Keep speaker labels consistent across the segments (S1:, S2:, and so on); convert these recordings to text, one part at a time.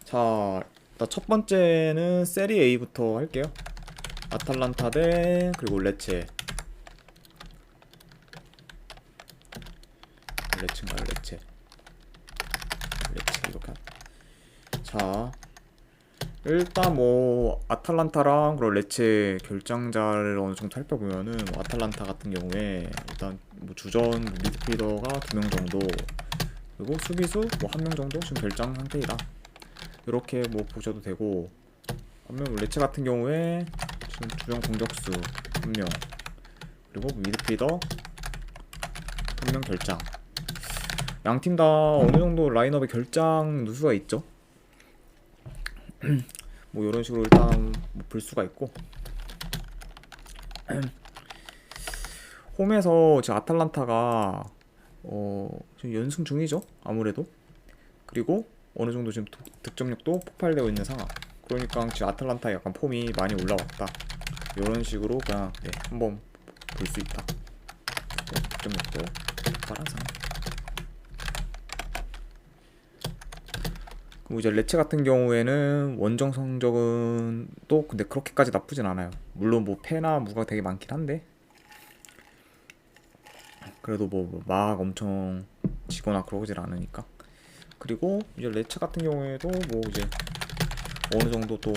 S1: 자, 일단 첫 번째는 세리 A부터 할게요. 아탈란타 대 그리고 레체인가요? 레체 이렇게. 자, 일단 뭐 아탈란타랑 그리고 레체 결장자를 어느 정도 살펴보면은 뭐 아탈란타 같은 경우에 일단 뭐 주전 뭐 미드필더가 2명 정도, 그리고 수비수 뭐 1명 정도 지금 결장 상태이다. 이렇게 뭐 보셔도 되고, 반면 레체 같은 경우에 지금 주전 공격수 1명, 그리고 미드필더 1명 결장. 양 팀 다 어느 정도 라인업에 결장 누수가 있죠. 뭐 이런 식으로 일단 뭐볼 수가 있고, 홈에서 지금 아탈란타가 지금 연승 중이죠, 아무래도. 그리고 어느 정도 지금 득점력도 폭발되고 있는 상황. 그러니까 지금 아탈란타 약간 폼이 많이 올라왔다, 이런 식으로 그냥 한번 볼 수 있다. 득점력도 폭발한 상황. 그리고 이제 레체 같은 경우에는 원정 성적은 또 근데 그렇게까지 나쁘진 않아요. 물론 뭐 패나 무가 되게 많긴 한데, 그래도 뭐 막 엄청 지거나 그러질 않으니까. 그리고 이제 레체 같은 경우에도 뭐 이제 어느 정도 또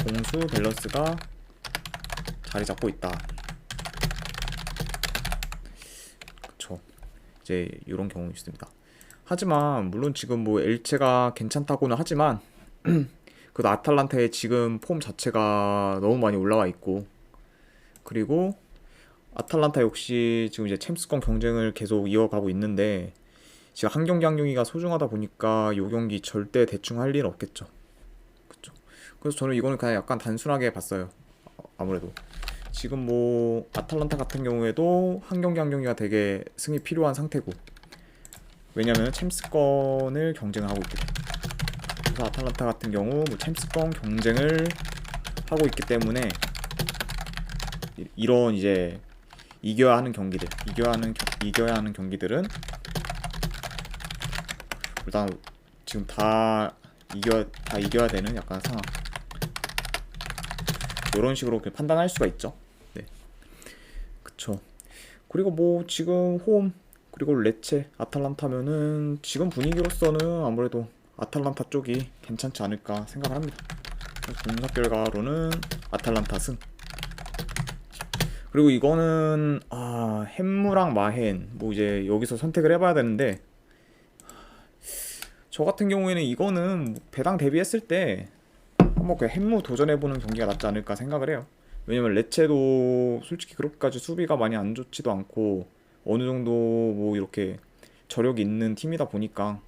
S1: 공수 밸런스가 자리 잡고 있다. 그쵸. 이제 이런 경우 있습니다. 하지만 물론 지금 뭐 엘체가 괜찮다고는 하지만 그래도 아탈란타의 지금 폼 자체가 너무 많이 올라와 있고, 그리고 아탈란타 역시 지금 이제 챔스권 경쟁을 계속 이어가고 있는데, 지금 한 경기 한 경기가 소중하다 보니까 요 경기 절대 대충 할 일은 없겠죠. 그쵸. 그래서 저는 이거는 그냥 약간 단순하게 봤어요. 아무래도 지금 뭐 아탈란타 같은 경우에도 한 경기 한 경기가 되게 승이 필요한 상태고, 왜냐면 챔스권을 경쟁하고 있기 때문에. 그래서 아탈란타 같은 경우 뭐 챔스권 경쟁을 하고 있기 때문에 이런 이제 이겨야 하는 경기들은 일단 지금 다 이겨야 되는 약간 상황. 이런 식으로 판단할 수가 있죠. 네, 그쵸. 그리고 뭐 지금 홈 그리고 레체 아탈란타면은 지금 분위기로서는 아무래도 아탈란타 쪽이 괜찮지 않을까 생각을 합니다. 분석 결과로는 아탈란타 승. 그리고 이거는 햄무랑 마헨 뭐 이제 여기서 선택을 해봐야 되는데, 저 같은 경우에는 이거는 배당 대비했을 때 한번 그 햄무 도전해보는 경기가 낫지 않을까 생각을 해요. 왜냐면 레체도 솔직히 그렇게까지 수비가 많이 안 좋지도 않고 어느 정도 뭐 이렇게 저력이 있는 팀이다 보니까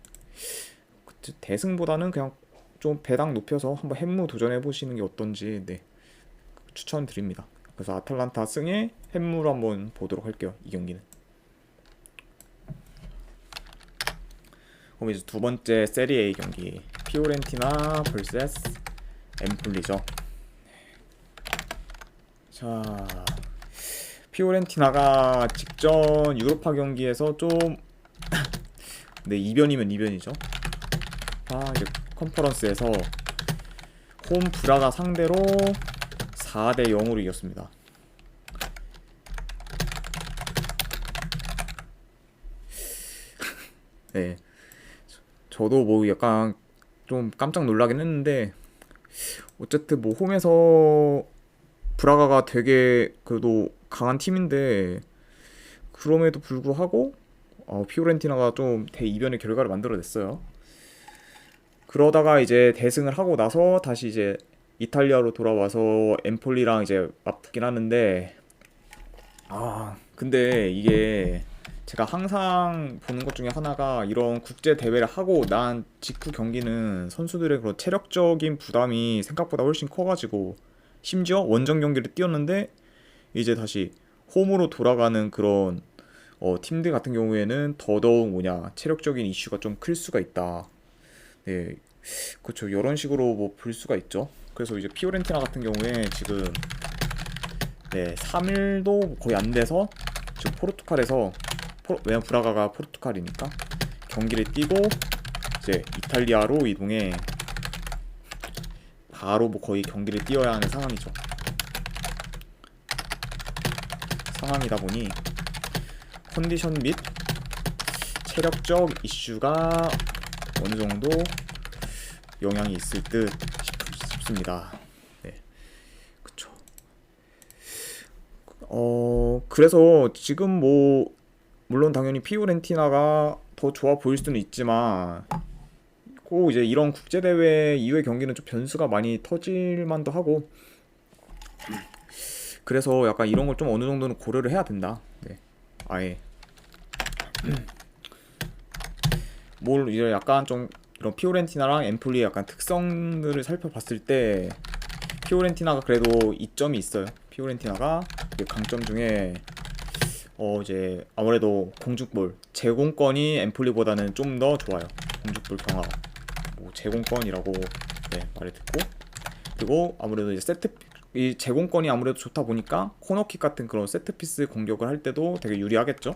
S1: 대승보다는 그냥 좀 배당 높여서 한번 햄무 도전해보시는 게 어떤지 추천드립니다. 그래서 아탈란타 승에 햄무로 한번 보도록 할게요, 이 경기는. 그럼 이제 두 번째 세리 A 경기, 피오렌티나 vs 엠폴리죠. 자, 피오렌티나가 직전 유로파 경기에서 좀 네, 이변이면 이변이죠. 이제 컨퍼런스에서 홈 브라가 상대로 4대 0으로 이겼습니다. 네, 저도 뭐 약간 좀 깜짝 놀라긴 했는데, 어쨌든 뭐 홈에서 브라가가 되게 그래도 강한 팀인데, 그럼에도 불구하고 피오렌티나가 좀 대이변의 결과를 만들어냈어요. 그러다가 이제 대승을 하고 나서 다시 이제 이탈리아로 돌아와서 엠폴리랑 이제 맞붙긴 하는데, 근데 이게 제가 항상 보는 것 중에 하나가, 이런 국제 대회를 하고 난 직후 경기는 선수들의 그런 체력적인 부담이 생각보다 훨씬 커가지고, 심지어 원정 경기를 뛰었는데 이제 다시 홈으로 돌아가는 그런 팀들 같은 경우에는 더더욱 체력적인 이슈가 좀 클 수가 있다. 네, 그렇죠. 이런 식으로 뭐 볼 수가 있죠. 그래서 이제 피오렌티나 같은 경우에 지금 3일도 거의 안 돼서 지금 포르투갈에서 왜냐면 브라가가 포르투갈이니까 경기를 뛰고 이제 이탈리아로 이동해 바로 뭐 거의 경기를 뛰어야 하는 상황이다 보니 컨디션 및 체력적 이슈가 어느 정도 영향이 있을 듯 싶습니다. 네, 그쵸. 그래서 지금 뭐 물론 당연히 피오렌티나가 더 좋아 보일 수는 있지만 꼭 이제 이런 국제 대회 이후의 경기는 좀 변수가 많이 터질 만도 하고, 그래서 약간 이런 걸 좀 어느 정도는 고려를 해야 된다. 네, 아예 뭘 이제 약간 좀 이런 피오렌티나랑 엠폴리의 약간 특성들을 살펴봤을 때 피오렌티나가 그래도 이점이 있어요. 피오렌티나가 강점 중에 이제 아무래도 공중볼 제공권이 엠폴리보다는 좀 더 좋아요. 공중볼 경합 뭐 제공권이라고 네, 말을 듣고, 그리고 아무래도 이제 이 제공권이 아무래도 좋다 보니까 코너킥 같은 그런 세트피스 공격을 할 때도 되게 유리하겠죠.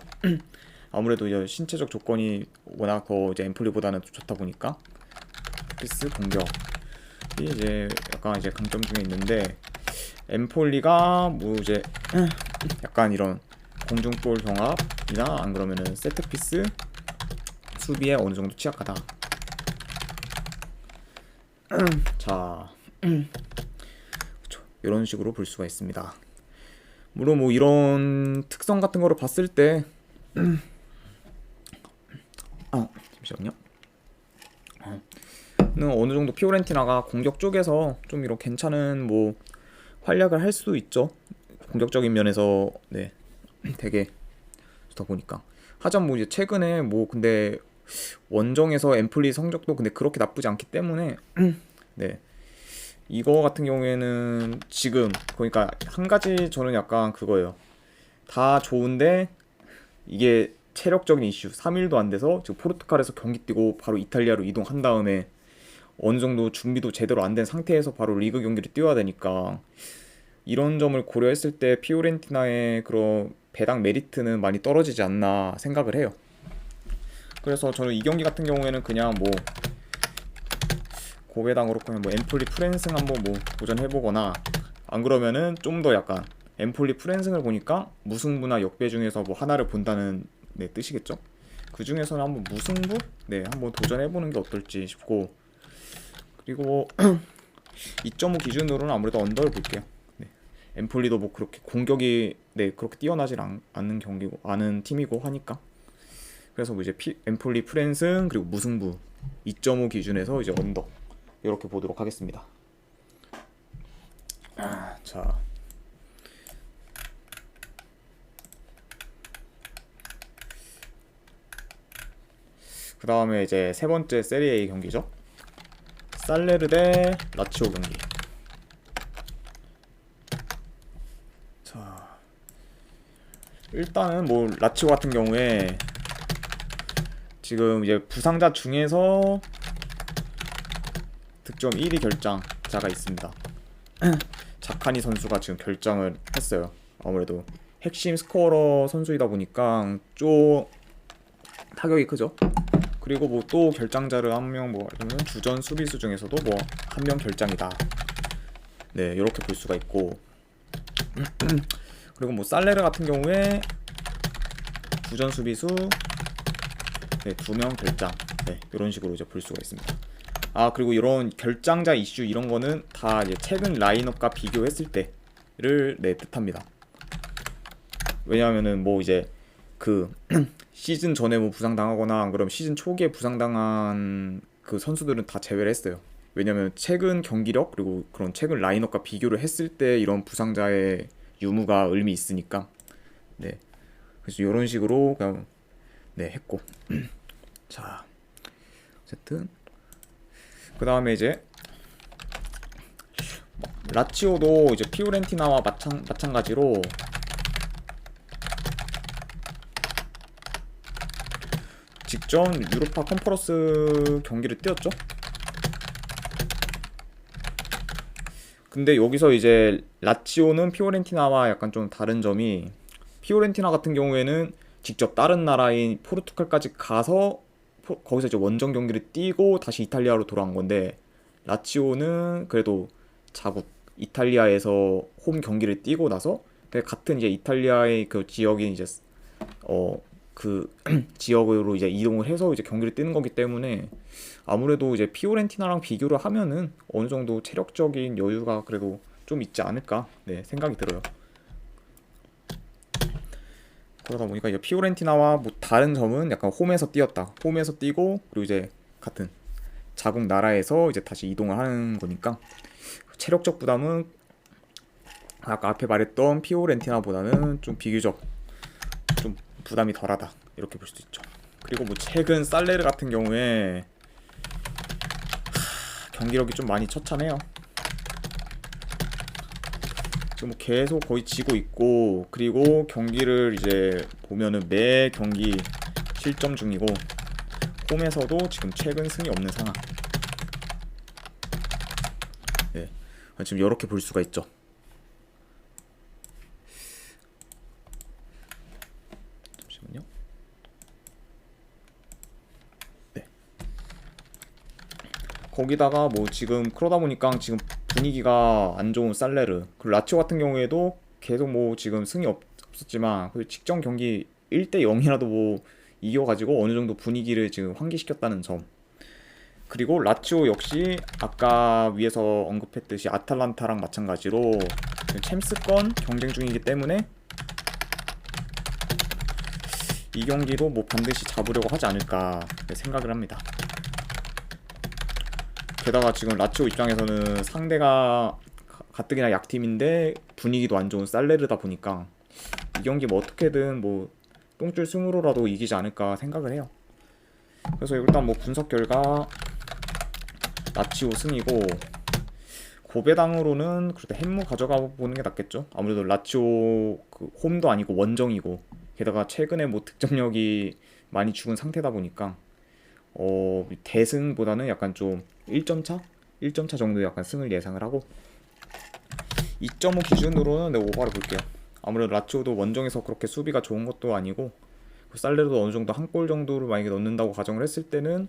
S1: 아무래도 이제 신체적 조건이 워낙 더 이제 엠폴리보다는 좋다 보니까 피스 공격이 이제 약간 이제 강점 중에 있는데, 엠폴리가 뭐 이제 약간 이런 공중볼 경합이나 안 그러면은 세트피스 수비에 어느 정도 취약하다. 자, 그쵸. 이런 식으로 볼 수가 있습니다. 물론 뭐 이런 특성 같은 거를 봤을 때 잠시만요. 어느 정도 피오렌티나가 공격 쪽에서 좀 이런 괜찮은 뭐 활약을 할 수도 있죠. 공격적인 면에서 네, 되게 좋다 보니까. 하지만 뭐 이제 최근에 뭐 근데 원정에서 엠플리 성적도 근데 그렇게 나쁘지 않기 때문에 네, 이거 같은 경우에는 지금 그러니까 한 가지 저는 약간 그거예요. 다 좋은데 이게 체력적인 이슈 3일도 안 돼서 지금 포르투갈에서 경기 뛰고 바로 이탈리아로 이동한 다음에 어느 정도 준비도 제대로 안 된 상태에서 바로 리그 경기를 뛰어야 되니까 이런 점을 고려했을 때 피오렌티나의 그런 배당 메리트는 많이 떨어지지 않나 생각을 해요. 그래서 저는 이 경기 같은 경우에는 그냥 뭐 고배당으로 그냥 뭐 엠폴리 프랜승 한번 뭐 도전해보거나, 안 그러면은 좀 더 약간 엠폴리 프랜승을 보니까 무승부나 역배 중에서 뭐 하나를 본다는 네, 뜻이겠죠. 그 중에서는 한번 무승부 네 한번 도전해보는 게 어떨지 싶고, 그리고 2.5 기준으로는 아무래도 언더를 볼게요. 네. 엠폴리도 뭐 그렇게 공격이 네 그렇게 뛰어나질 않는 경기고 않은 팀이고 하니까, 그래서 뭐 이제 엠폴리 프랜승 그리고 무승부 2.5 기준에서 이제 언더 이렇게 보도록 하겠습니다. 자, 그 다음에 이제 세 번째 세리에 경기죠. 살레르 대 라치오 경기. 자, 일단은 뭐 라치오 같은 경우에 지금 이제 부상자 중에서 득점 1위 결장자가 있습니다. 자카니 선수가 지금 결정을 했어요. 아무래도 핵심 스코어러 선수이다 보니까 좀 타격이 크죠. 그리고 뭐 또 결장자를 한 명 뭐 주전 수비수 중에서도 뭐 한 명 결장이다. 네, 이렇게 볼 수가 있고, 그리고 뭐 살레르 같은 경우에 주전 수비수 네, 2명 결장. 네, 이런 식으로 이제 볼 수가 있습니다. 아, 그리고 이런 결장자 이슈 이런 거는 다 이제 최근 라인업과 비교했을 때를 네, 뜻합니다. 왜냐하면은 뭐 이제 그 시즌 전에 뭐 부상당하거나 안 그러면 시즌 초기에 부상당한 그 선수들은 다 제외를 했어요. 왜냐면 최근 경기력 그리고 그런 최근 라인업과 비교를 했을 때 이런 부상자의 유무가 의미 있으니까 네, 그래서 이런 식으로 그냥 네 했고 자, 어쨌든 그 다음에 이제 라치오도 이제 피오렌티나와 마찬가지로 직전 유로파 컨퍼런스 경기를 뛰었죠. 근데 여기서 이제 라치오는 피오렌티나와 약간 좀 다른 점이, 피오렌티나 같은 경우에는 직접 다른 나라인 포르투갈까지 가서 거기서 이제 원정 경기를 뛰고 다시 이탈리아로 돌아간 건데, 라치오는 그래도 자국 이탈리아에서 홈 경기를 뛰고 나서 같은 이제 이탈리아의 그 지역인 이제 그 지역으로 이제 이동을 해서 이제 경기를 뛰는 거기 때문에 아무래도 이제 피오렌티나랑 비교를 하면은 어느 정도 체력적인 여유가 그래도 좀 있지 않을까, 네, 생각이 들어요. 그러다 보니까 이제 피오렌티나와 뭐 다른 점은 약간 홈에서 뛰었다. 홈에서 뛰고 그리고 이제 같은 자국 나라에서 이제 다시 이동을 하는 거니까 체력적 부담은 아까 앞에 말했던 피오렌티나보다는 좀 비교적 좀 부담이 덜하다, 이렇게 볼 수도 있죠. 그리고 뭐 최근 살레르 같은 경우에 경기력이 좀 많이 처참해요. 지금 뭐 계속 거의 지고 있고, 그리고 경기를 이제 보면은 매 경기 실점 중이고, 홈에서도 지금 최근 승이 없는 상황. 네, 지금 이렇게 볼 수가 있죠. 잠시만요. 네. 거기다가 뭐 지금 그러다 보니까 지금 분위기가 안 좋은 살레르, 그 라치오 같은 경우에도 계속 뭐 지금 승이 없었지만 그 직전 경기 1대 0이라도 뭐 이겨가지고 어느 정도 분위기를 지금 환기시켰다는 점. 그리고 라치오 역시 아까 위에서 언급했듯이 아탈란타랑 마찬가지로 챔스권 경쟁 중이기 때문에 이 경기도 뭐 반드시 잡으려고 하지 않을까 생각을 합니다. 게다가 지금 라치오 입장에서는 상대가 가뜩이나 약팀인데 분위기도 안 좋은 살레르다 보니까 이 경기 뭐 어떻게든 뭐 똥줄 승으로라도 이기지 않을까 생각을 해요. 그래서 일단 뭐 분석 결과 라치오 승이고, 고배당으로는 그래도 햄무 가져가 보는 게 낫겠죠. 아무래도 라치오 그 홈도 아니고 원정이고, 게다가 최근에 뭐 득점력이 많이 죽은 상태다 보니까 대승보다는 약간 좀 1점 차? 1점 차 정도 약간 승을 예상을 하고, 2.5 기준으로는 네, 오바를 볼게요. 아무래도 라치오도 원정에서 그렇게 수비가 좋은 것도 아니고, 살레르도 어느 정도 한 골 정도를 만약에 넣는다고 가정을 했을 때는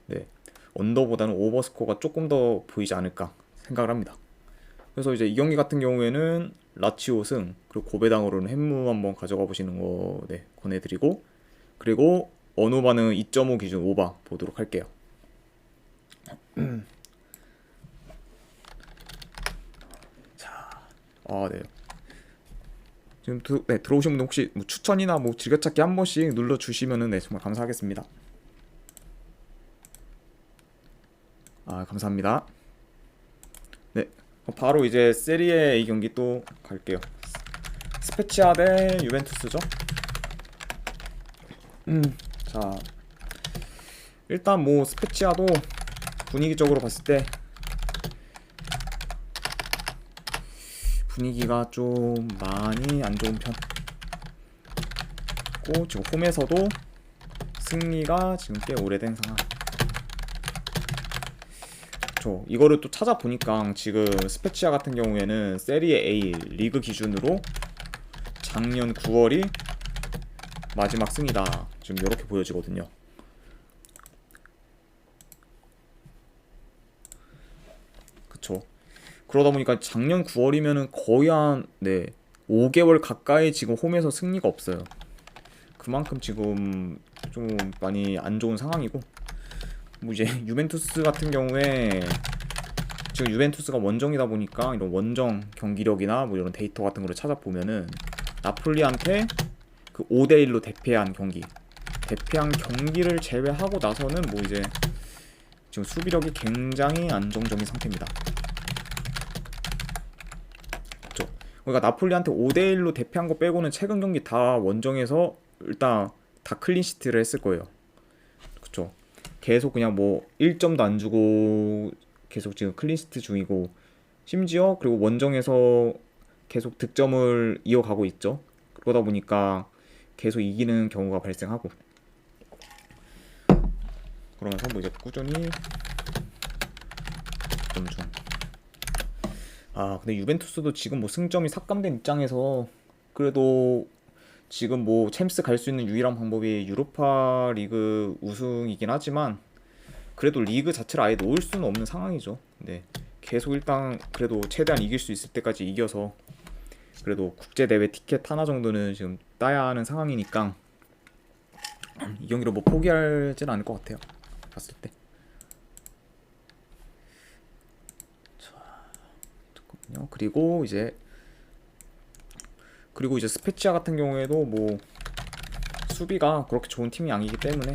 S1: 네, 언더보다는 오버 스코어가 조금 더 보이지 않을까 생각을 합니다. 그래서 이제 이 경기 같은 경우에는 라치오 승, 그리고 고배당으로는 햄무 한번 가져가 보시는 거 네, 권해드리고, 그리고 언오바는 2.5 기준 오바 보도록 할게요. 자, 네. 지금 네, 들어오신 분들 혹시 뭐 추천이나 뭐 즐겨찾기 한 번씩 눌러주시면은 네, 정말 감사하겠습니다. 감사합니다. 네, 바로 이제 세리에 A 경기 또 갈게요. 스페치아 대 유벤투스죠. 자, 일단 뭐 스페치아도 분위기적으로 봤을 때 분위기가 좀 많이 안 좋은 편. 고 지금 홈에서도 승리가 지금 꽤 오래된 상황. 이거를 또 찾아보니까 지금 스페치아 같은 경우에는 세리에 A 리그 기준으로 작년 9월이 마지막 승이다, 지금 이렇게 보여지거든요. 그쵸. 그러다 보니까 작년 9월이면은 거의 한 5개월 가까이 지금 홈에서 승리가 없어요. 그만큼 지금 좀 많이 안 좋은 상황이고, 뭐 이제 유벤투스 같은 경우에 지금 유벤투스가 원정이다 보니까 이런 원정 경기력이나 뭐 이런 데이터 같은 거를 찾아보면은 나폴리한테 그 5대1로 대패한 경기를 제외하고 나서는 뭐 이제 지금 수비력이 굉장히 안정적인 상태입니다. 그렇죠. 그러니까 나폴리한테 5대1로 대패한 거 빼고는 최근 경기 다 원정에서 일단 다 클린시트를 했을 거예요. 그렇죠. 계속 그냥 뭐 1점도 안 주고 계속 지금 클린시트 중이고, 심지어 그리고 원정에서 계속 득점을 이어가고 있죠. 그러다 보니까 계속 이기는 경우가 발생하고, 그러면서 뭐 이제 꾸준히 득점 중. 근데 유벤투스도 지금 뭐 승점이 삭감된 입장에서 그래도 지금 뭐 챔스 갈 수 있는 유일한 방법이 유로파 리그 우승이긴 하지만 그래도 리그 자체를 아예 놓을 수는 없는 상황이죠. 네. 계속 일단 그래도 최대한 이길 수 있을 때까지 이겨서 그래도 국제 대회 티켓 하나 정도는 지금 따야 하는 상황이니까 이 경기로 뭐 포기하진 않을 것 같아요. 봤을 때. 잠깐만요. 그리고 이제 스페치아 같은 경우에도 뭐 수비가 그렇게 좋은 팀이 아니기 때문에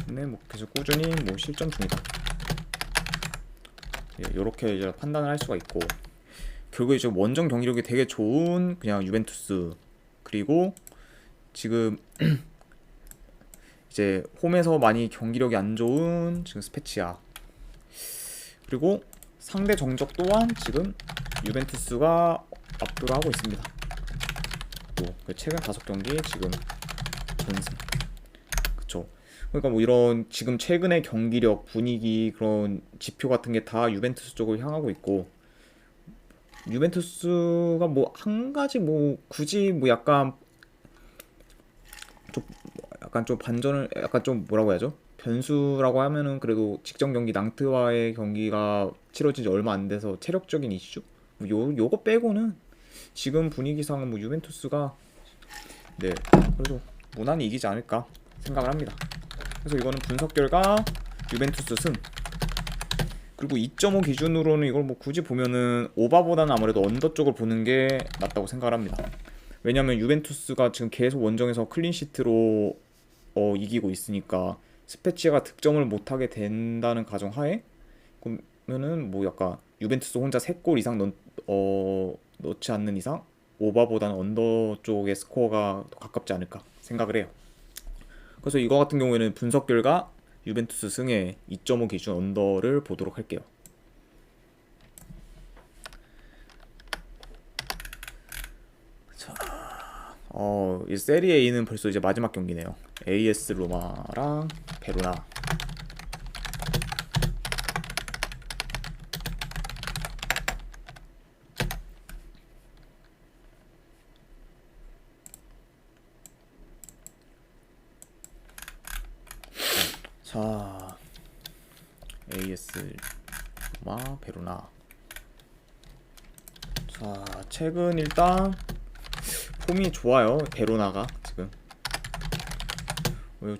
S1: 네, 뭐 계속 꾸준히 뭐 실전 중이다. 예, 이렇게 이제 판단을 할 수가 있고 결국에 이제 원정 경기력이 되게 좋은 그냥 유벤투스 그리고 지금 이제 홈에서 많이 경기력이 안 좋은 지금 스페치아 그리고 상대 정적 또한 지금 유벤투스가 압도를 하고 있습니다. 또 최근 5경기 지금 전승. 그쵸. 그러니까 뭐 이런 지금 최근의 경기력 분위기 그런 지표 같은 게 다 유벤투스 쪽을 향하고 있고 유벤투스가 뭐 한 가지 뭐 굳이 뭐 약간 좀 반전을 약간 좀 뭐라고 해야죠? 변수라고 하면은 그래도 직전 경기 낭트와의 경기가 치러진 지 얼마 안 돼서 체력적인 이슈? 뭐 요거 빼고는 지금 분위기상은 뭐 유벤투스가 네 그래도 무난히 이기지 않을까 생각을 합니다. 그래서 이거는 분석 결과 유벤투스 승. 그리고 2.5 기준으로는 이걸 뭐 굳이 보면은 오바보다는 아무래도 언더 쪽을 보는 게 낫다고 생각을 합니다. 왜냐면 유벤투스가 지금 계속 원정에서 클린시트로 이기고 있으니까 스페치아가 득점을 못하게 된다는 가정하에 그러면은 뭐 약간 유벤투스 혼자 3골 이상 넣지 않는 이상 오바보다는 언더 쪽의 스코어가 더 가깝지 않을까 생각을 해요. 그래서 이거 같은 경우에는 분석 결과 유벤투스 승에 2.5 기준 언더를 보도록 할게요. 이 세리에 A는 벌써 이제 마지막 경기네요. AS 로마랑 베로나. 자, AS 로마 베로나. 자, 최근 일단 폼이 좋아요. 베로나가 지금.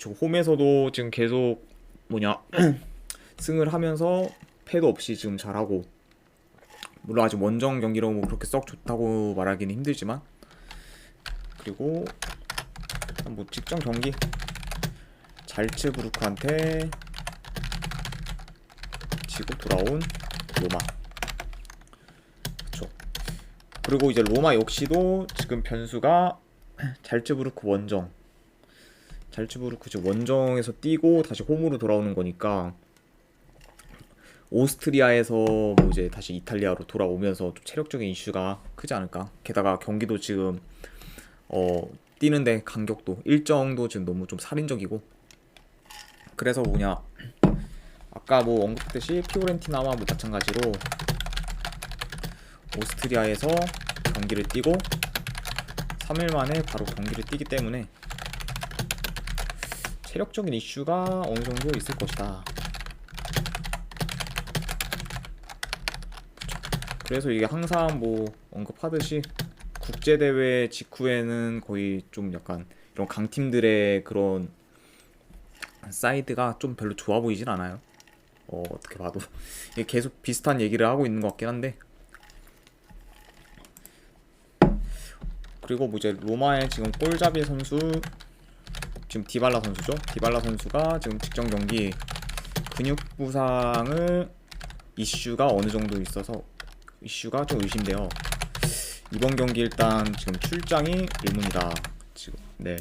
S1: 저 홈에서도 지금 계속 뭐냐 승을 하면서 패도 없이 지금 잘하고 물론 아직 원정 경기로 뭐 그렇게 썩 좋다고 말하기는 힘들지만 그리고 뭐 직전 경기 잘츠부르크한테 지고 돌아온 로마. 그쵸. 그리고 이제 로마 역시도 지금 변수가 잘츠부르크 원정. 잘츠부르크 지금 원정에서 뛰고 다시 홈으로 돌아오는 거니까 오스트리아에서 뭐 이제 다시 이탈리아로 돌아오면서 좀 체력적인 이슈가 크지 않을까. 게다가 경기도 지금 뛰는데 간격도 일정도 지금 너무 좀 살인적이고 그래서 뭐냐 아까 뭐 언급했듯이 피오렌티나와 뭐 마찬가지로 오스트리아에서 경기를 뛰고 3일 만에 바로 경기를 뛰기 때문에 체력적인 이슈가 어느 정도 있을 것이다. 그래서 이게 항상 뭐 언급하듯이 국제대회 직후에는 거의 좀 약간 이런 강팀들의 그런 사이드가 좀 별로 좋아 보이진 않아요. 어떻게 봐도 이게 계속 비슷한 얘기를 하고 있는 것 같긴 한데 그리고 뭐 이제 로마의 지금 골잡이 선수 지금 디발라 선수죠. 디발라 선수가 지금 직전 경기 근육 부상을 이슈가 어느 정도 있어서 이슈가 좀 의심돼요. 이번 경기 일단 지금 출장이 의문이다. 지금 네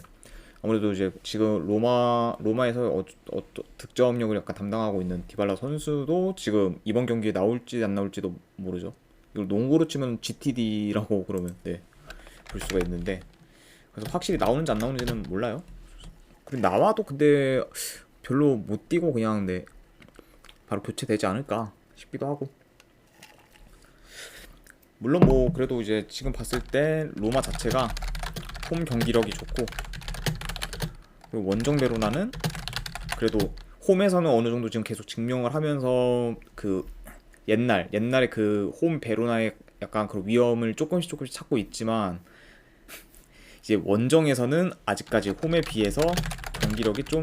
S1: 아무래도 이제 지금 로마에서 득점력을 약간 담당하고 있는 디발라 선수도 지금 이번 경기에 나올지 안 나올지도 모르죠. 이걸 농구로 치면 GTD라고 그러면 네 볼 수가 있는데 그래서 확실히 나오는지 안 나오는지는 몰라요. 그리고 나와도 근데 별로 못 뛰고 그냥 네 바로 교체되지 않을까 싶기도 하고 물론 뭐 그래도 이제 지금 봤을 때 로마 자체가 홈 경기력이 좋고, 그리고 원정 베로나는 그래도 홈에서는 어느 정도 지금 계속 증명을 하면서 그 옛날에 그 홈 베로나의 약간 그 위험을 조금씩 찾고 있지만, 이제 원정에서는 아직까지 홈에 비해서 경기력이 좀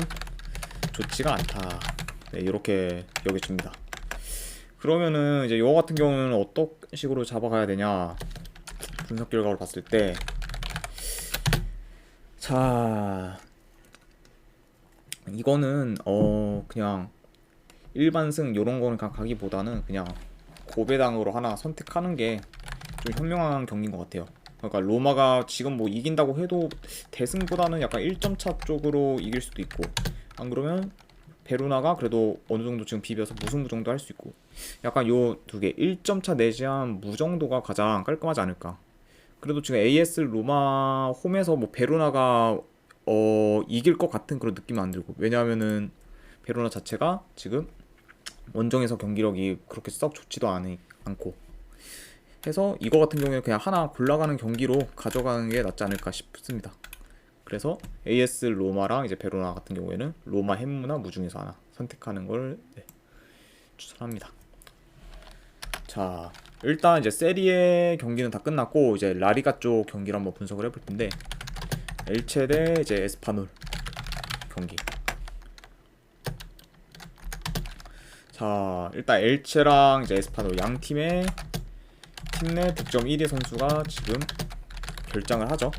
S1: 좋지가 않다. 네, 이렇게 여겨집니다. 그러면은 이제 이거 같은 경우는 어떤 식으로 잡아가야 되냐, 분석 결과로 봤을 때, 자, 이거는 그냥 일반승 요런 거는 가기보다는 그냥 고배당으로 하나 선택하는 게 좀 현명한 경기인 것 같아요. 그러니까 로마가 지금 뭐 이긴다고 해도 대승보다는 약간 1점 차 쪽으로 이길 수도 있고, 안 그러면 베로나가 그래도 어느 정도 지금 비벼서 무승부 정도 할 수 있고, 약간 요 두 개 1점 차 내지한 무 정도가 가장 깔끔하지 않을까. 그래도 지금 AS 로마 홈에서 뭐 베로나가 이길 것 같은 그런 느낌은 안 들고, 왜냐하면은 베로나 자체가 지금 원정에서 경기력이 그렇게 썩 좋지도 않고 해서, 이거 같은 경우에는 그냥 하나 골라가는 경기로 가져가는 게 낫지 않을까 싶습니다. 그래서 AS 로마랑 이제 베로나 같은 경우에는 로마 햄무나 무 중에서 하나 선택하는 걸 추천합니다. 자, 일단 이제 세리에 경기는 다 끝났고, 이제 라리가 쪽 경기를 한번 분석을 해볼 텐데, 엘체 대 이제 에스파놀 경기. 자, 일단 엘체랑 이제 에스파놀 양 팀의 팀 내 득점 1위 선수가 지금 결장을 하죠.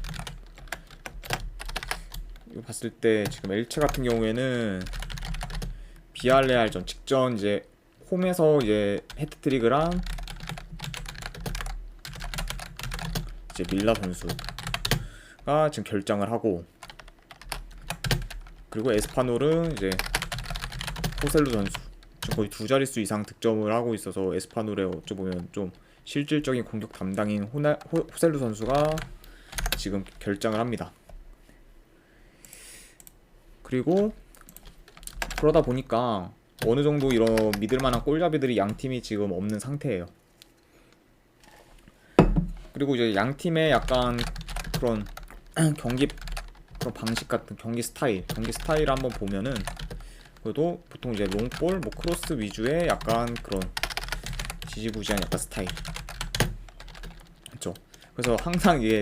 S1: 이거 봤을 때 지금 엘체 같은 경우에는 비알레알전 직전 이제 홈에서 이제 해트트릭이랑 이제 밀라 선수가 지금 결장을 하고, 그리고 에스파놀은 이제 호셀루 선수 지금 거의 두 자릿수 이상 득점을 하고 있어서, 에스파놀의 어찌 보면 좀 실질적인 공격 담당인 호셀루 선수가 지금 결장을 합니다. 그리고 그러다 보니까 어느 정도 이런 믿을만한 골잡이들이 양 팀이 지금 없는 상태예요. 그리고 이제 양 팀의 약간 그런 경기 그런 방식 같은 경기 스타일을 한번 보면은, 그래도 보통 이제 롱볼, 뭐 크로스 위주의 약간 그런 지지부진한 약간 스타일. 그렇죠. 그래서 항상 이게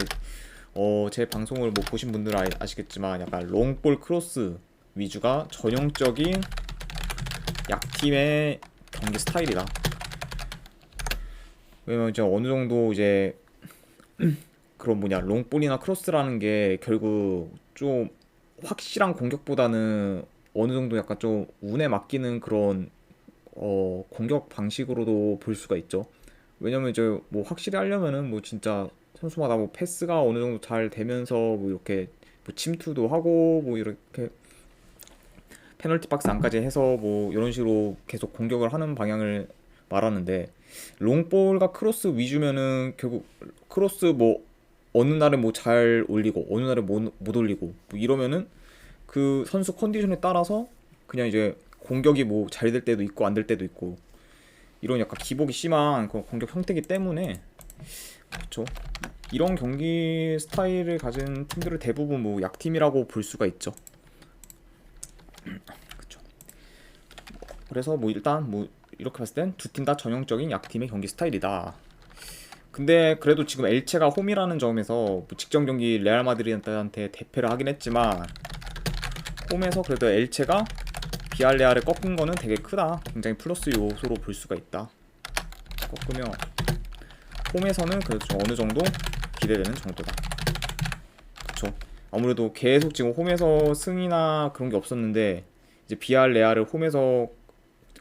S1: 제 방송을 뭐 보신 분들은 아시겠지만, 약간 롱볼 크로스 위주가 전형적인 약팀의 경기 스타일이다. 왜냐면 이제 어느 정도 이제 그런 롱볼이나 크로스라는 게 결국 좀 확실한 공격보다는 어느 정도 약간 좀 운에 맡기는 그런 공격 방식으로도 볼 수가 있죠. 왜냐면 이제 뭐 확실히 하려면은 뭐 진짜 선수마다 뭐 패스가 어느 정도 잘 되면서 뭐 이렇게 뭐 침투도 하고 뭐 이렇게 페널티 박스 안까지 해서 뭐 이런 식으로 계속 공격을 하는 방향을 말하는데, 롱볼과 크로스 위주면은 결국 크로스 뭐 어느 날에 뭐 잘 올리고 어느 날에 못 올리고 뭐 이러면은 그 선수 컨디션에 따라서 그냥 이제 공격이 뭐 잘 될 때도 있고 안 될 때도 있고, 이런 약간 기복이 심한 그런 공격 형태이기 때문에, 그렇죠, 이런 경기 스타일을 가진 팀들을 대부분 뭐 약팀이라고 볼 수가 있죠. 그렇죠. 그래서 뭐 일단 뭐 이렇게 봤을 땐 두 팀 다 전형적인 약팀의 경기 스타일이다. 근데 그래도 지금 엘체가 홈이라는 점에서 뭐 직전 경기 레알 마드리드한테 대패를 하긴 했지만, 홈에서 그래도 엘체가 비알레알을 꺾은 거는 되게 크다. 굉장히 플러스 요소로 볼 수가 있다. 꺾으면 홈에서는 그래도 좀 어느 정도 기대되는 정도다. 그쵸. 아무래도 계속 지금 홈에서 승이나 그런 게 없었는데, 이제 비알레알을 홈에서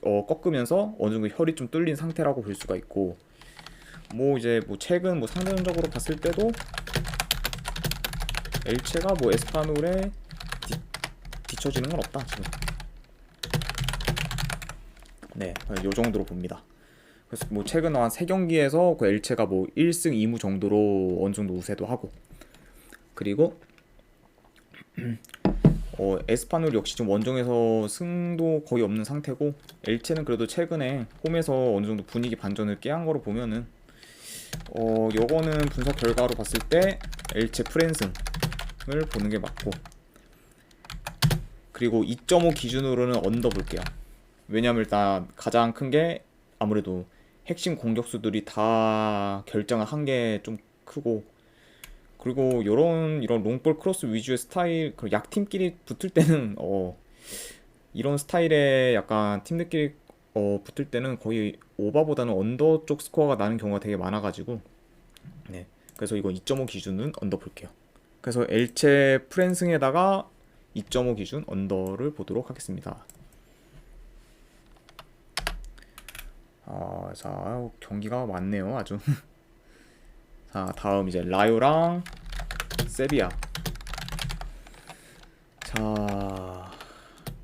S1: 꺾으면서 어느 정도 혈이 좀 뚫린 상태라고 볼 수가 있고, 뭐 이제 뭐 최근 뭐 상대적으로 봤을 때도 엘체가 뭐 에스파놀에 뒤처지는 건 없다 지금. 네, 요 정도로 봅니다. 그래서 뭐 최근 한 3경기에서 그 엘체가 뭐 1승 2무 정도로 어느 정도 우세도 하고, 그리고 에스파놀 역시 좀 원정에서 승도 거의 없는 상태고, 엘체는 그래도 최근에 홈에서 어느 정도 분위기 반전을 깨한 거로 보면은 요거는 분석 결과로 봤을 때 엘체 프랜승을 보는 게 맞고, 그리고 2.5 기준으로는 언더 볼게요. 왜냐면 일단 가장 큰 게 아무래도 핵심 공격수들이 다 결정을 한 게 좀 크고, 그리고 이런 롱볼 크로스 위주의 스타일, 그 약팀끼리 붙을 때는 이런 스타일의 약간 팀들끼리 붙을 때는 거의 오버보다는 언더 쪽 스코어가 나는 경우가 되게 많아가지고, 네, 그래서 이건 2.5 기준은 언더 볼게요. 그래서 엘체 프랜승에다가 2.5 기준 언더를 보도록 하겠습니다. 자, 경기가 많네요, 아주. 자, 다음 이제 라요랑 세비야. 자,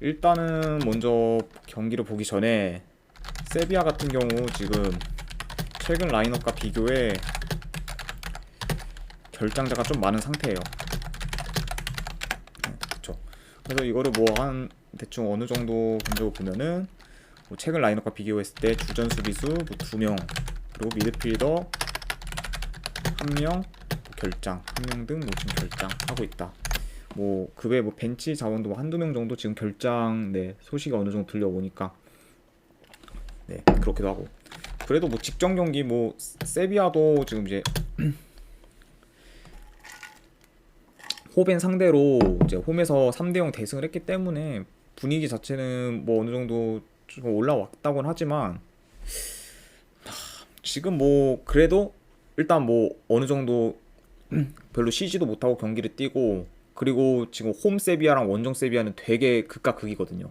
S1: 일단은 먼저 경기를 보기 전에 세비야 같은 경우 지금 최근 라인업과 비교해 결장자가 좀 많은 상태예요. 그쵸. 그래서 이거를 뭐 한 대충 어느 정도 본적으로 보면은 뭐 최근 라인업과 비교했을 때 주전 수비수 뭐 2명, 그리고 미드필더 1명, 결장 1명 등 뭐 지금 결장하고 있다. 뭐 그 외에 뭐 벤치 자원도 뭐 한두 명 정도 지금 결장, 네, 소식이 어느 정도 들려오니까 네, 그렇기도 하고. 그래도 뭐 직전 경기 뭐 세비야도 지금 이제 호벤 상대로 이제 홈에서 3대0 대승을 했기 때문에 분위기 자체는 뭐 어느 정도 좀 올라왔다고는 하지만, 지금 뭐 그래도 일단 뭐 어느 정도 별로 쉬지도 못하고 경기를 뛰고, 그리고 지금 홈 세비야랑 원정 세비야는 되게 극과 극이거든요.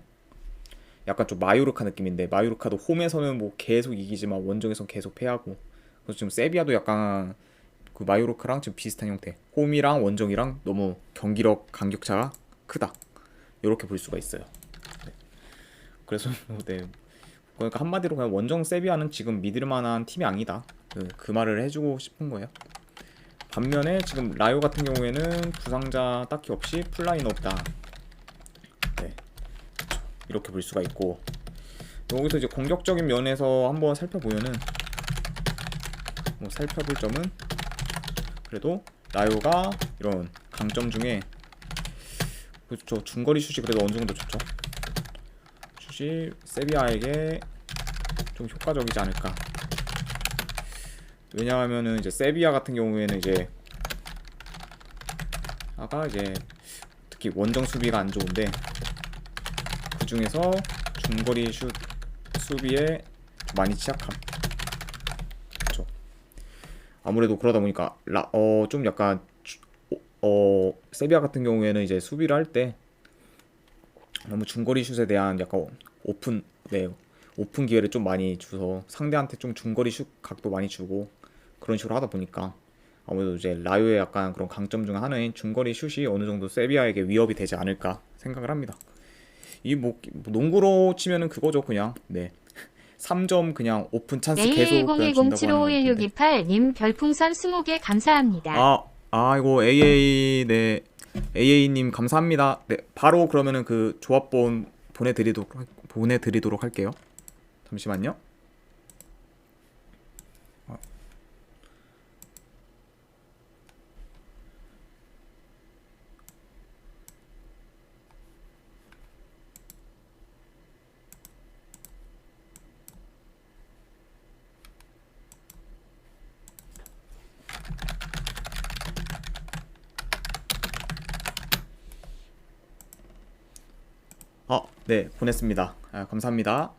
S1: 약간 좀 마요르카 느낌인데, 마요르카도 홈에서는 뭐 계속 이기지만 원정에서는 계속 패하고, 그래서 지금 세비야도 약간 그 마요르카랑 지금 비슷한 형태, 홈이랑 원정이랑 너무 경기력 간격차가 크다, 이렇게 볼 수가 있어요. 네. 그래서 네, 그러니까 한마디로 그냥 원정 세비야는 지금 믿을 만한 팀이 아니다, 그 말을 해주고 싶은 거예요. 반면에 지금 라요 같은 경우에는 부상자 딱히 없이 풀라인 없다, 네, 이렇게 볼 수가 있고, 여기서 이제 공격적인 면에서 한번 살펴보면은 뭐 살펴볼 점은 그래도 라요가 이런 강점 중에 그렇죠, 중거리 슛이 그래도 어느 정도 좋죠. 슛이 세비야에게 좀 효과적이지 않을까. 왜냐하면은 이제 세비야 같은 경우에는 이제 아까 이제 특히 원정 수비가 안 좋은데, 그 중에서 중거리 슛 수비에 많이 취약함. 그렇죠. 아무래도 그러다 보니까 좀 약간 세비야 같은 경우에는 이제 수비를 할 때 너무 중거리 슛에 대한 약간 오픈, 네, 오픈 기회를 좀 많이 줘서 상대한테 좀 중거리 슛 각도 많이 주고 그런 식으로 하다 보니까 아무래도 이제 라요의 약간 그런 강점 중 하나인 중거리 슛이 어느 정도 세비야에게 위협이 되지 않을까 생각을 합니다. 이 뭐 농구로 치면은 그거죠, 그냥. 네. 3점 그냥 오픈 찬스 계속 그냥 준다고 하는 건데.
S2: AA1010751628님 별풍선 20개 감사합니다.
S1: 이거 AA, 네, AA님 감사합니다. 네, 바로 그러면은 그 조합본 보내드리도록 할게요. 잠시만요. 네, 보냈습니다. 감사합니다.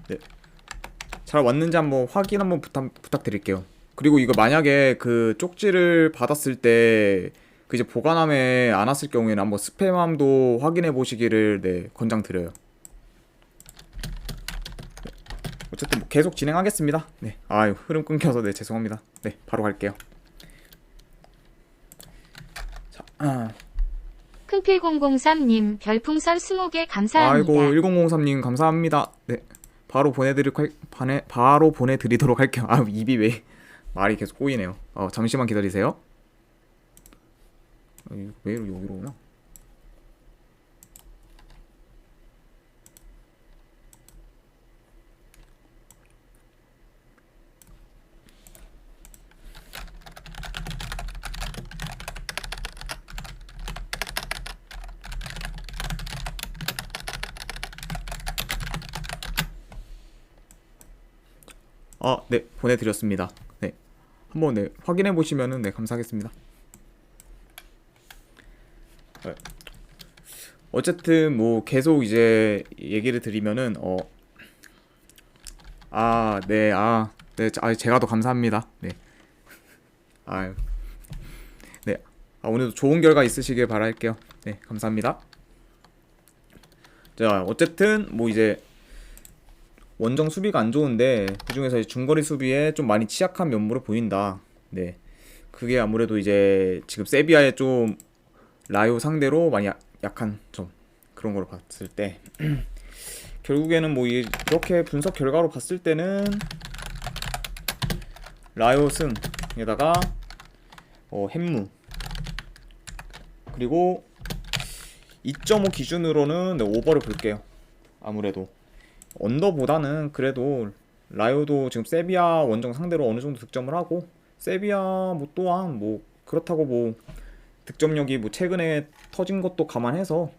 S1: 네, 잘 왔는지 한번 확인 한번 부탁드릴게요. 그리고 이거 만약에 그 쪽지를 받았을 때 그 이제 보관함에 안 왔을 경우에는 한번 스팸함도 확인해 보시기를, 네, 권장드려요. 어쨌든 뭐 계속 진행하겠습니다. 네, 흐름 끊겨서 네, 죄송합니다. 네, 바로 갈게요. 자,
S2: 큰필003님 별풍선 20개 감사합니다.
S1: 아이고 1003님 감사합니다. 네, 바로 보내드리도록 할게요. 입이 왜 말이 계속 꼬이네요. 잠시만 기다리세요. 왜 여기로 오나? 네, 보내드렸습니다. 네, 한번 네, 확인해 보시면은 네, 감사하겠습니다. 네. 어쨌든 뭐 계속 이제 얘기를 드리면은 네, 네, 제가 더 감사합니다. 네, 아유, 네, 오늘도 좋은 결과 있으시길 바랄게요. 네, 감사합니다. 자, 어쨌든 뭐 이제 원정 수비가 안 좋은데 그중에서 중거리 수비에 좀 많이 취약한 면모를 보인다. 네, 그게 아무래도 이제 지금 세비야의 좀 라요 상대로 많이 약한 점 그런 걸 봤을 때 결국에는 뭐 이렇게 분석 결과로 봤을 때는 라요 승에다가 햄무 그리고 2.5 기준으로는 네, 오버를 볼게요. 아무래도 언더보다는 그래도 라요도 지금 세비야 원정 상대로 어느 정도 득점을 하고 세비야 뭐 또한 뭐 그렇다고 뭐 득점력이 뭐 최근에 터진 것도 감안해서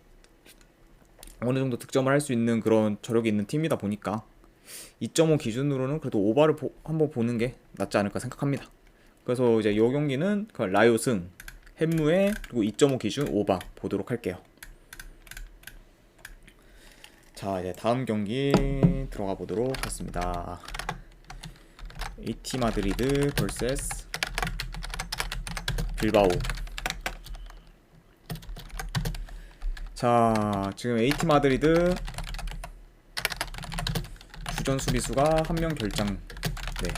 S1: 어느 정도 득점을 할 수 있는 그런 저력이 있는 팀이다 보니까 2.5 기준으로는 그래도 오버를 한번 보는 게 낫지 않을까 생각합니다. 그래서 이제 이 경기는 그 라요 승, 햄무에 그리고 2.5 기준 오버 보도록 할게요. 자, 이제 다음 경기 들어가 보도록 하겠습니다. AT 마드리드 vs 빌바오. 자, 지금 AT 마드리드 주전 수비수가 한 명 결장. 네.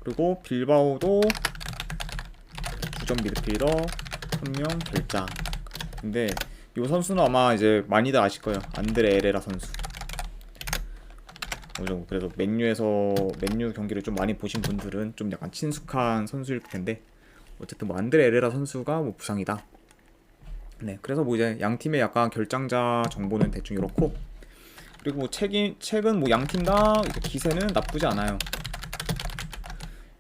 S1: 그리고 빌바오도 주전 미드필더 한 명 결장. 근데 이 선수는 아마 이제 많이들 아실 거예요. 안드레 에레라 선수. 그래서 맨유 경기를 좀 많이 보신 분들은 좀 약간 친숙한 선수일 텐데 어쨌든 뭐 안드레 에레라 선수가 뭐 부상이다. 네, 그래서 뭐 이제 양 팀의 약간 결장자 정보는 대충 이렇고 그리고 뭐 최근 뭐 양 팀 다 기세는 나쁘지 않아요.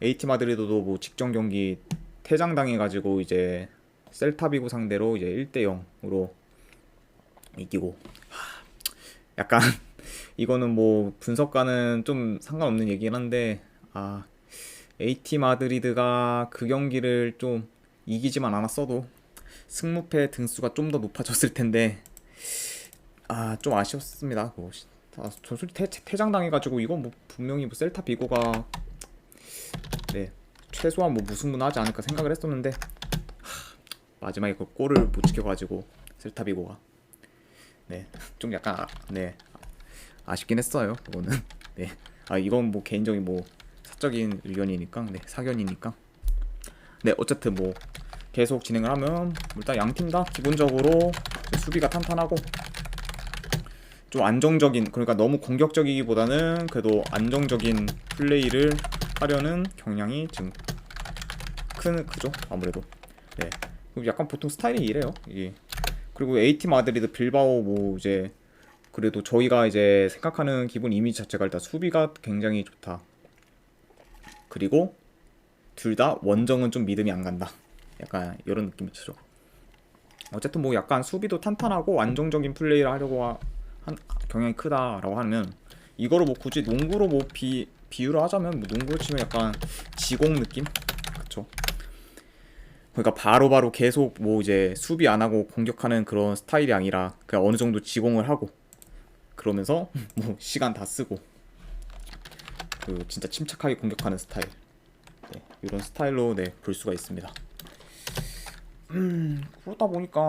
S1: AT 마드리드도 뭐 직전 경기 퇴장당해가지고 이제 셀타비고 상대로 이제 1대0으로 이기고 약간 이거는 뭐 분석가는 좀 상관없는 얘기긴 한데 AT 마드리드가 그 경기를 좀 이기지만 않았어도 승무패 등수가 좀 더 높아졌을 텐데 좀 아쉬웠습니다. 저 솔직히 퇴장당해가지고 이거 뭐 분명히 뭐 셀타 비고가 네 최소한 뭐 무승부는 하지 않을까 생각을 했었는데 마지막에 그 골을 못 지켜가지고 셀타 비고가 네 좀 약간 네 아쉽긴 했어요. 그거는 네 이건 뭐 개인적인 뭐 사적인 의견이니까 네 사견이니까 네 어쨌든 뭐 계속 진행을 하면 일단 양 팀 다 기본적으로 수비가 탄탄하고 좀 안정적인 그러니까 너무 공격적이기보다는 그래도 안정적인 플레이를 하려는 경향이 지금 크죠 아무래도. 네 그리고 약간 보통 스타일이 이래요 이게. 그리고 AT 마드리드 빌바오 뭐 이제 그래도 저희가 이제 생각하는 기본 이미지 자체가 일단 수비가 굉장히 좋다. 그리고 둘 다 원정은 좀 믿음이 안 간다. 약간 이런 느낌이죠. 어쨌든 뭐 약간 수비도 탄탄하고 안정적인 플레이를 하려고 한 경향이 크다라고 하면 이거를 뭐 굳이 농구로 뭐 비유를 하자면 뭐 농구로 치면 약간 지공 느낌? 그쵸? 그러니까 바로바로 계속 뭐 이제 수비 안 하고 공격하는 그런 스타일이 아니라 그냥 어느 정도 지공을 하고 그러면서 뭐 시간 다 쓰고 그 진짜 침착하게 공격하는 스타일. 네, 이런 스타일로 네, 볼 수가 있습니다. 그러다 보니까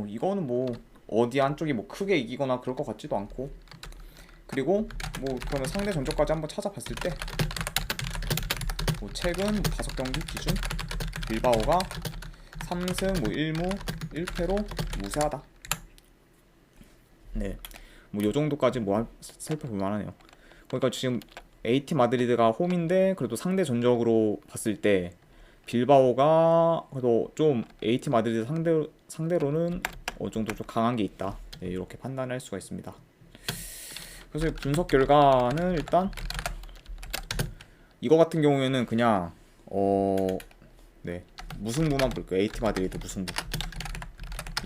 S1: 이거는 뭐 어디 한쪽이 뭐 크게 이기거나 그럴 것 같지도 않고 그리고 뭐 그러면 상대 전적까지 한번 찾아봤을 때 뭐 최근 5경기 기준 빌바오가 3승 뭐 1무 1패로 무세하다. 네, 뭐 요 정도까지 뭐 살펴볼 만하네요. 그러니까 지금 AT 마드리드가 홈인데 그래도 상대 전적으로 봤을 때 빌바오가 그래도 좀 AT 마드리드 상대로는 어느 정도 좀 강한 게 있다. 네, 이렇게 판단할 수가 있습니다. 그래서 분석 결과는 일단 이거 같은 경우에는 그냥 네 무승부만 볼게요. AT 마드리드 무승부.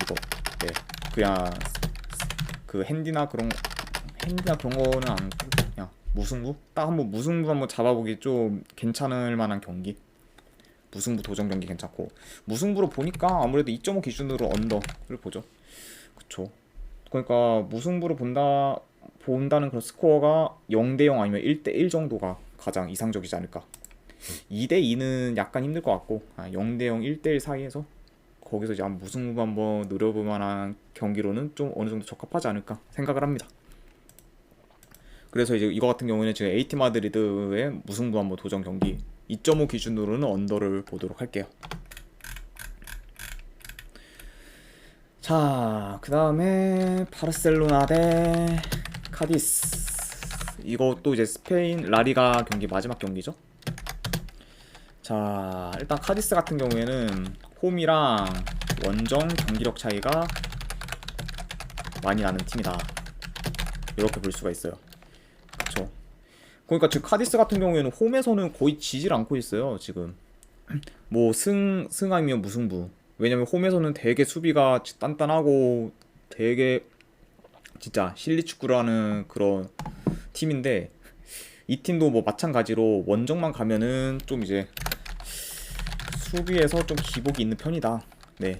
S1: 이거 네 그냥 그 핸디나 그런 거는 안 보고 그냥 무승부? 딱 한번 무승부 한번 잡아보기 좀 괜찮을 만한 경기. 무승부 도전 경기 괜찮고, 무승부로 보니까 아무래도 2.5 기준으로 언더를 보죠. 그쵸. 그러니까 무승부로 본다는 그런 스코어가 0대0 아니면 1대1 정도가 가장 이상적이지 않을까. 2대2는 약간 힘들 것 같고, 0대0 1대1 사이에서 거기서 이제 무승부 한번 노려볼 만한 경기로는 좀 어느 정도 적합하지 않을까 생각을 합니다. 그래서 이제 이거 같은 경우에는 지금 AT 마드리드의 무승부 한번 도전 경기 2.5 기준으로는 언더를 보도록 할게요. 자, 그 다음에 바르셀로나 대 카디스. 이것도 이제 스페인 라리가 경기 마지막 경기죠. 자, 일단 카디스 같은 경우에는 홈이랑 원정 경기력 차이가 많이 나는 팀이다, 이렇게 볼 수가 있어요. 그쵸. 그러니까 지금 카디스 같은 경우에는 홈에서는 거의 지질 않고 있어요. 지금 뭐 승아니면 무승부. 왜냐면 홈에서는 되게 수비가 단단하고 되게 진짜 실리축구라는 그런 팀인데, 이 팀도 뭐 마찬가지로 원정만 가면은 좀 이제 수비에서 좀 기복이 있는 편이다. 네,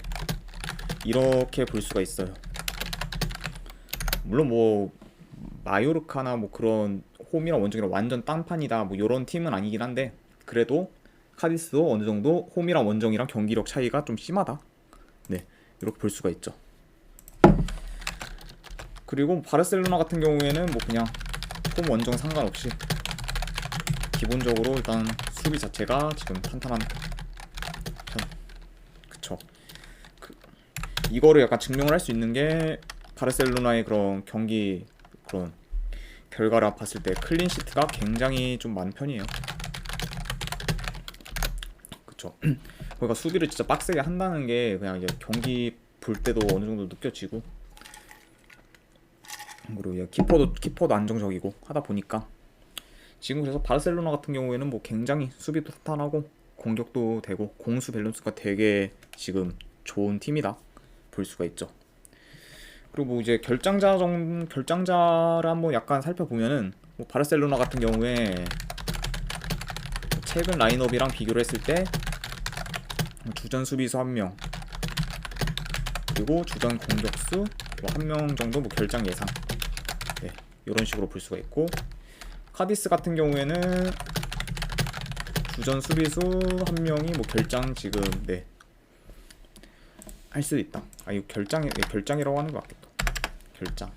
S1: 이렇게 볼 수가 있어요. 물론 뭐 마요르카나 뭐 그런 홈이랑 원정이랑 완전 딴판이다 뭐 요런 팀은 아니긴 한데, 그래도 카디스도 어느 정도 홈이랑 원정이랑 경기력 차이가 좀 심하다. 네, 이렇게 볼 수가 있죠. 그리고 바르셀로나 같은 경우에는 뭐 그냥 홈 원정 상관없이 기본적으로 일단 수비 자체가 지금 탄탄한 편. 그쵸. 이거를 약간 증명을 할 수 있는 게 바르셀로나의 그런 경기 그런 결과를 봤을 때 클린시트가 굉장히 좀 많은 편이에요. 그쵸. 그러니까 수비를 진짜 빡세게 한다는 게 그냥 이제 경기 볼 때도 어느 정도 느껴지고, 그리고 이제 키퍼도 안정적이고 하다 보니까 지금 그래서 바르셀로나 같은 경우에는 뭐 굉장히 수비도 탄탄하고 공격도 되고 공수 밸런스가 되게 지금 좋은 팀이다 볼 수가 있죠. 그리고 뭐 이제 결장자를 한번 약간 살펴보면은 뭐 바르셀로나 같은 경우에 최근 라인업이랑 비교를 했을 때 주전 수비수 1명, 그리고 주전 공격수 뭐 1명 정도 뭐 결장 예상, 네, 이런 식으로 볼 수가 있고, 카디스 같은 경우에는 주전 수비수 1명이 뭐 결장 지금 네 할 수도 있다. 이거 결장이라고 하는 것 같겠다. 결장.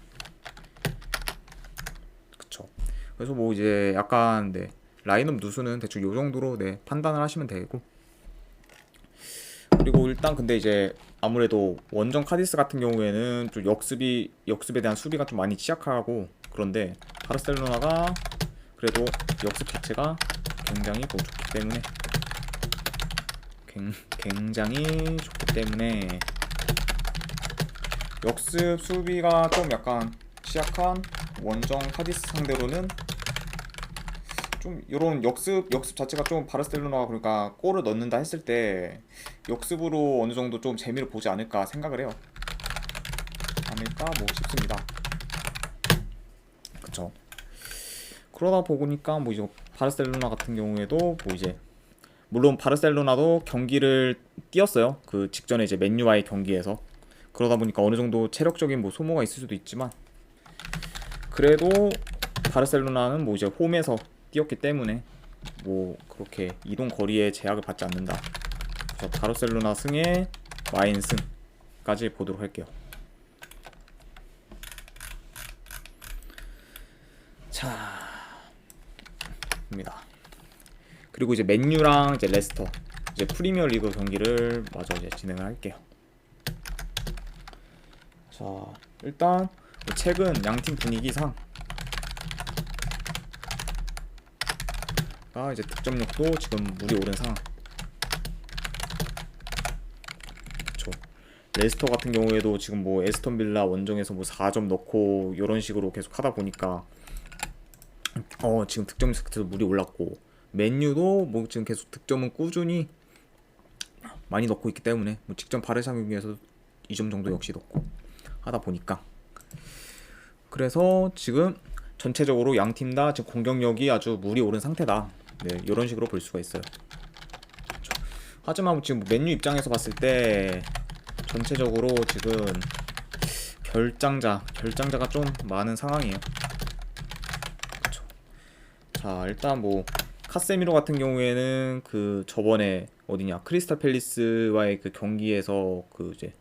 S1: 그쵸. 그래서 뭐 이제 약간 네 라인업 누수는 대충 요 정도로 네 판단을 하시면 되고, 그리고 일단 근데 이제 아무래도 원정 카디스 같은 경우에는 좀 역습에 대한 수비가 좀 많이 취약하고, 그런데 바르셀로나가 그래도 역습 자체가 굉장히 뭐 좋기 때문에 역습 수비가 좀 약간 취약한 원정 카디스 상대로는 좀 이런 역습 자체가 좀 바르셀로나가 그러니까 골을 넣는다 했을 때 역습으로 어느 정도 좀 재미를 보지 않을까 생각을 해요. 않을까 뭐 싶습니다. 그쵸. 그러다 보니까 뭐 이제 바르셀로나 같은 경우에도 뭐 이제 물론 바르셀로나도 경기를 뛰었어요. 그 직전에 이제 맨유와의 경기에서. 그러다 보니까 어느 정도 체력적인 뭐 소모가 있을 수도 있지만, 그래도 바르셀로나는 뭐 이제 홈에서 뛰었기 때문에 뭐 그렇게 이동 거리에 제약을 받지 않는다. 그래서 바르셀로나 승에 와인 승까지 보도록 할게요. 자, 입니다. 그리고 이제 맨유랑 이제 레스터 이제 프리미어 리그 경기를 마저 이제 진행을 할게요. 자, 일단 최근 양팀 분위기상 이제 득점력도 지금 물이 오른 상황. 그쵸. 레스터 같은 경우에도 지금 뭐 에스턴 빌라 원정에서 뭐 4점 넣고 이런 식으로 계속 하다 보니까 지금 득점 자체도 물이 올랐고, 맨유도 뭐 지금 계속 득점은 꾸준히 많이 넣고 있기 때문에 뭐 직전 바르샤 경기에서 2점 정도 역시 넣고 하다 보니까, 그래서 지금 전체적으로 양 팀 다 지금 공격력이 아주 물이 오른 상태다. 네, 이런 식으로 볼 수가 있어요. 그쵸. 하지만 지금 맨유 입장에서 봤을 때 전체적으로 지금 결장자가 좀 많은 상황이에요. 그쵸. 자, 일단 뭐 카세미로 같은 경우에는 그 저번에 어디냐 크리스탈 팰리스와의 그 경기에서 그 이제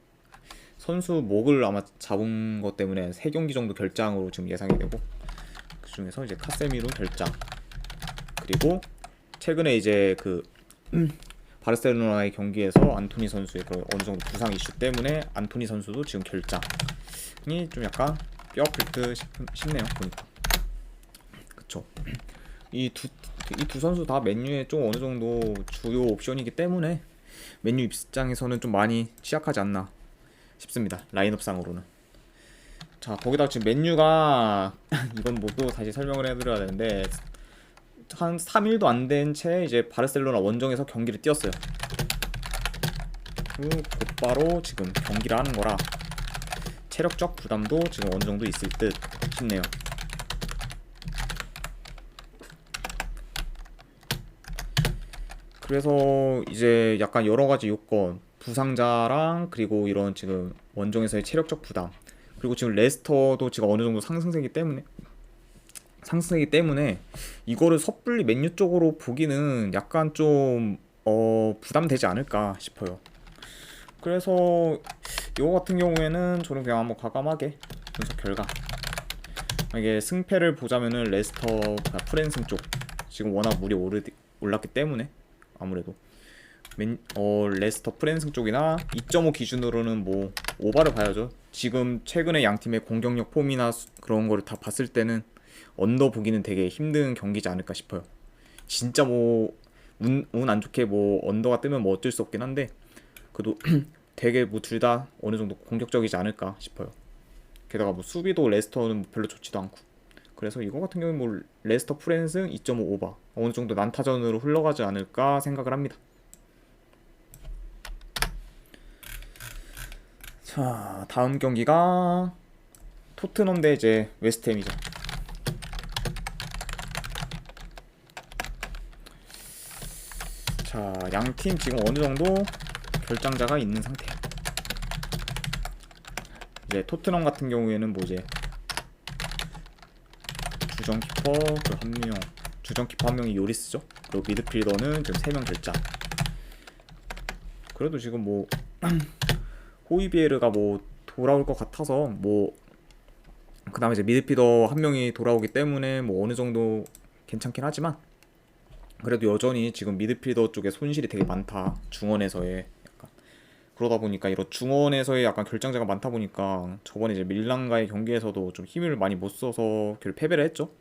S1: 선수 목을 아마 잡은 것 때문에 3경기 정도 결장으로 지금 예상이 되고, 그 중에서 이제 카세미로 결장, 그리고 최근에 이제 그 바르셀로나의 경기에서 안토니 선수의 그 어느 정도 부상 이슈 때문에 안토니 선수도 지금 결장이 좀 약간 뼈 아플 듯 싶네요 보니까. 그쵸. 이 두 선수 다 맨유의 좀 어느 정도 주요 옵션이기 때문에 맨유 입장에서는 좀 많이 취약하지 않나 싶습니다. 라인업상으로는. 자, 거기다 지금 맨유가 이건 뭐 또 다시 설명을 해드려야 되는데, 한 3일도 안 된 채 이제 바르셀로나 원정에서 경기를 뛰었어요. 그 곧바로 지금 경기를 하는 거라 체력적 부담도 지금 어느 정도 있을 듯 싶네요. 그래서 이제 약간 여러 가지 요건, 부상자랑 그리고 이런 지금 원정에서의 체력적 부담, 그리고 지금 레스터도 지금 어느 정도 상승세기 때문에 이거를 섣불리 맨유 쪽으로 보기는 약간 좀 부담되지 않을까 싶어요. 그래서 이거 같은 경우에는 저는 그냥 한번 과감하게 분석 결과, 이게 승패를 보자면은 레스터 프랜승 쪽 지금 워낙 물이 올랐기 때문에 아무래도 레스터 프랜승 쪽이나 2.5 기준으로는 뭐 오바를 봐야죠. 지금 최근에 양 팀의 공격력 폼이나 그런 거를 다 봤을 때는 언더 보기는 되게 힘든 경기지 않을까 싶어요. 진짜 뭐 운 안 좋게 뭐 언더가 뜨면 뭐 어쩔 수 없긴 한데, 그래도 되게 뭐 둘 다 어느 정도 공격적이지 않을까 싶어요. 게다가 뭐 수비도 레스터는 뭐 별로 좋지도 않고, 그래서 이거 같은 경우는 뭐 레스터 프랜승 2.5 오바 어느 정도 난타전으로 흘러가지 않을까 생각을 합니다. 자, 다음 경기가 토트넘 대 이제 웨스트햄이죠. 자, 양 팀 지금 어느 정도 결장자가 있는 상태야. 이제 토트넘 같은 경우에는 뭐 이제 주전 키퍼 한 명이 요리스죠. 그리고 미드필더는 지금 3명 결장. 그래도 지금 뭐 호이비에르가 뭐 돌아올 것 같아서 뭐, 그 다음에 이제 미드필더 한 명이 돌아오기 때문에 뭐 어느 정도 괜찮긴 하지만, 그래도 여전히 지금 미드필더 쪽에 손실이 되게 많다. 중원에서의 약간. 그러다 보니까 이런 중원에서의 약간 결장자가 많다 보니까 저번에 이제 밀란과의 경기에서도 좀 힘을 많이 못 써서 결국 패배를 했죠.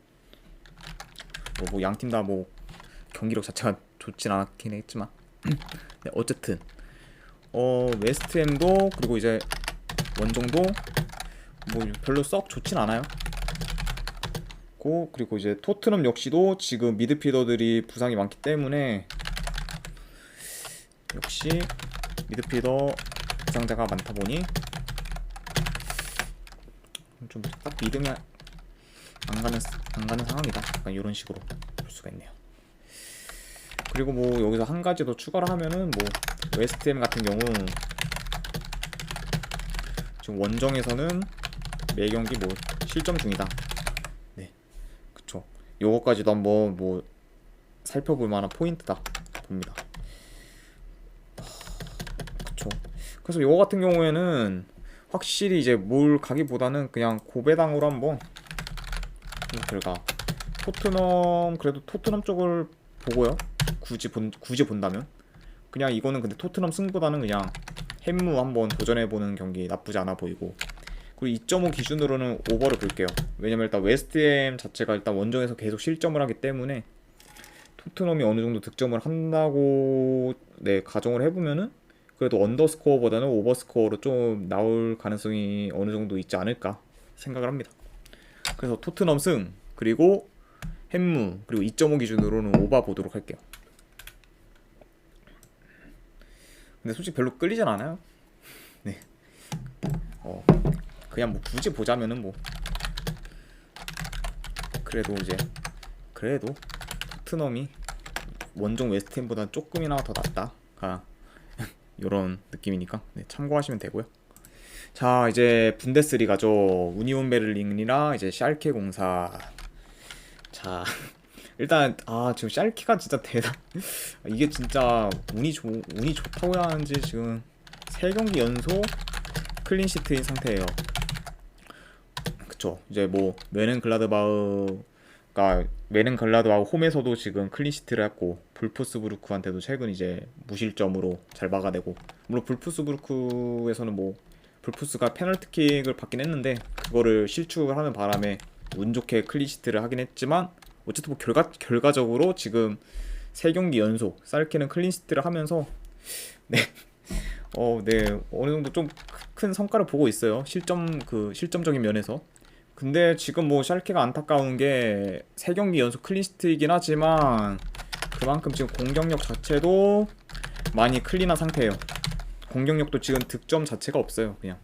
S1: 뭐 양 팀 다 뭐 경기력 자체가 좋진 않긴 했지만 네, 어쨌든 웨스트햄도 그리고 이제 원정도 뭐 별로 썩 좋진 않아요. 그리고 이제 토트넘 역시도 지금 미드필더들이 부상이 많기 때문에 역시 미드필더 부상자가 많다 보니 좀 딱 믿음이 안 가는 상황이다. 약간 이런 식으로 볼 수가 있네요. 그리고 뭐 여기서 한 가지 더 추가를 하면은 뭐 웨스트햄 같은 경우 지금 원정에서는 매 경기 뭐 실점 중이다. 네, 그쵸. 요거까지도 한번 뭐 살펴볼 만한 포인트다 봅니다. 그쵸. 그래서 요거 같은 경우에는 확실히 이제 뭘 가기보다는 그냥 고배당으로 한번 결과 그래도 토트넘 쪽을 보고요. 굳이 본다면 그냥 이거는 근데 토트넘 승보다는 그냥 햄무 한번 도전해보는 경기 나쁘지 않아 보이고, 그리고 2.5 기준으로는 오버를 볼게요. 왜냐면 일단 웨스트햄 자체가 일단 원정에서 계속 실점을 하기 때문에 토트넘이 어느 정도 득점을 한다고 가정을 해보면은 그래도 언더스코어보다는 오버스코어로 좀 나올 가능성이 어느 정도 있지 않을까 생각을 합니다. 그래서 토트넘 승, 그리고 햄무, 그리고 2.5 기준으로는 오버 보도록 할게요. 근데 솔직히 별로 끌리진 않아요. 네. 그냥 뭐 굳이 보자면은 뭐 그래도 토트넘이 원정 웨스트햄보다 조금이나마 더 낫다가 이런 느낌이니까 네, 참고하시면 되고요. 자, 이제 분데스리가죠. 우니온 베를린이랑 이제 샬케 04. 자, 일단 지금 샬케가 진짜 이게 진짜 운이 좋다고 해야 하는지 지금 3경기 연속 클린시트인 상태예요. 그쵸. 이제 뭐 메넨글라드바흐 홈에서도 지금 클린시트를 했고, 불프스부르크한테도 최근 이제 무실점으로 잘 막아내고, 물론 불프스부르크에서는 뭐 불프스가 페널티킥을 받긴 했는데 그거를 실축을 하는 바람에 운 좋게 클린시트를 하긴 했지만, 어쨌든 뭐 결과적으로 지금 3경기 연속 샬케는 클린시트를 하면서 네. 네, 어느 정도 좀 큰 성과를 보고 있어요. 실점적인 면에서. 근데 지금 뭐 샬케가 안타까운 게 3경기 연속 클린시트이긴 하지만 그만큼 지금 공격력 자체도 많이 클린한 상태예요. 공격력도 지금 득점 자체가 없어요. 그냥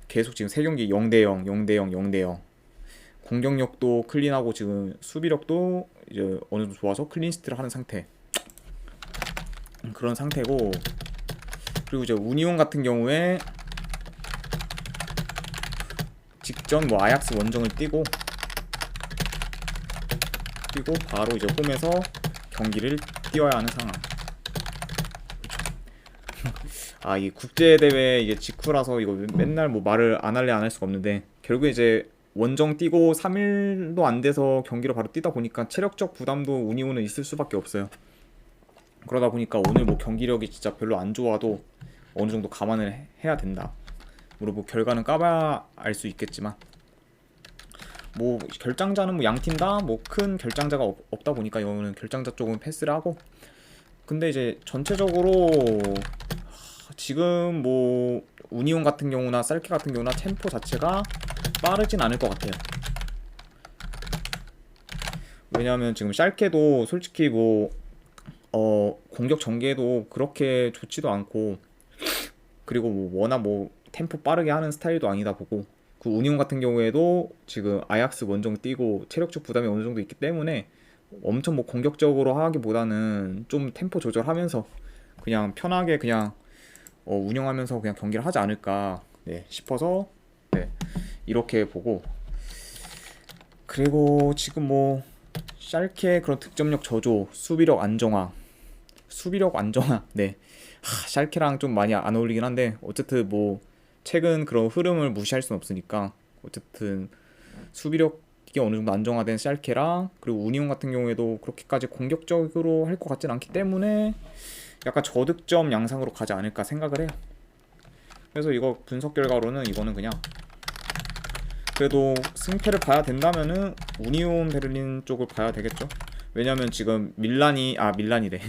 S1: 계속 지금 3경기 0대0, 0대0, 0대0. 공격력도 클린하고 지금 수비력도 이제 어느 정도 좋아서 클린시트를 하는 상태. 그런 상태고, 그리고 이제 우니온 같은 경우에 직전 뭐 아약스 원정을 뛰고 바로 이제 홈에서 경기를 뛰어야 하는 상황. 이 국제 대회 이게 직후라서 이거 맨날 뭐 말을 안 할 수가 없는데, 결국에 이제 원정 뛰고 3일도 안 돼서 경기를 바로 뛰다 보니까 체력적 부담도 우니온은 있을 수밖에 없어요. 그러다 보니까 오늘 뭐 경기력이 진짜 별로 안 좋아도 어느 정도 감안을 해야 된다. 물론 뭐 결과는 까봐야 알 수 있겠지만, 뭐 결장자는 뭐 양 팀 다 뭐 큰 결장자가 없다 보니까 이거는 결장자 쪽은 패스를 하고, 근데 이제 전체적으로 지금 뭐 우니온 같은 경우나 샬케 같은 경우나 템포 자체가 빠르진 않을 것 같아요. 왜냐하면 지금 샬케도 솔직히 뭐 공격 전개도 그렇게 좋지도 않고, 그리고 뭐 워낙 뭐 템포 빠르게 하는 스타일도 아니다 보고, 그 우니온 같은 경우에도 지금 아약스 원정 뛰고 체력적 부담이 어느 정도 있기 때문에 엄청 뭐 공격적으로 하기보다는 좀 템포 조절하면서 그냥 편하게 그냥 운영하면서 그냥 경기를 하지 않을까 싶어서 이렇게 보고, 그리고 지금 뭐 샬케 그런 득점력 저조, 수비력 안정화 샬케랑 좀 많이 안 어울리긴 한데, 어쨌든 뭐 최근 그런 흐름을 무시할 수는 없으니까 어쨌든 수비력이 어느 정도 안정화된 샬케랑, 그리고 우니온 같은 경우에도 그렇게까지 공격적으로 할 것 같진 않기 때문에 약간 저득점 양상으로 가지 않을까 생각을 해요. 그래서 이거 분석 결과로는 이거는 그냥 그래도 승패를 봐야 된다면은 우니온 베를린 쪽을 봐야 되겠죠. 왜냐면 지금 밀란이래.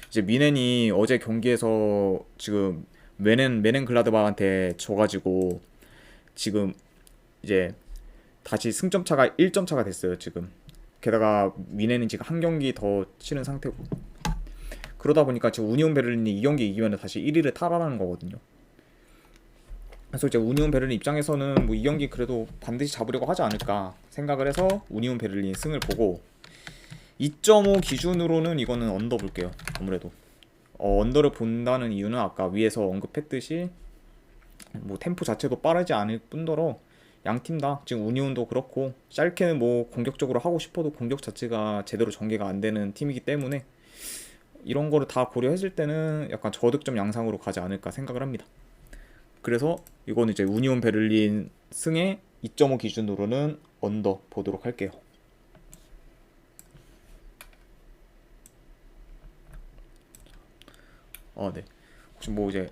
S1: 이제 미넨이 어제 경기에서 지금 메넨 글라드바흐한테 져가지고 지금 이제 다시 승점 차가 1점 차가 됐어요 지금. 게다가 미넨은 지금 한 경기 더 치는 상태고, 그러다 보니까 지금 우니온 베를린이 이 경기 이기면 다시 1위를 탈환하는 거거든요. 그래서 이제 우니온 베를린 입장에서는 뭐 이 경기 그래도 반드시 잡으려고 하지 않을까 생각을 해서 우니온 베를린 승을 보고, 2.5 기준으로는 이거는 언더 볼게요. 아무래도 언더를 본다는 이유는 아까 위에서 언급했듯이 뭐 템포 자체도 빠르지 않을 뿐더러 양 팀 다 지금 우니온도 그렇고 샬케는 뭐 공격적으로 하고 싶어도 공격 자체가 제대로 전개가 안 되는 팀이기 때문에 이런 거를 다 고려했을 때는 약간 저득점 양상으로 가지 않을까 생각을 합니다. 그래서 이거는 이제 우니온 베를린 승의 2.5 기준으로는 언더 보도록 할게요. 네. 혹시 뭐 이제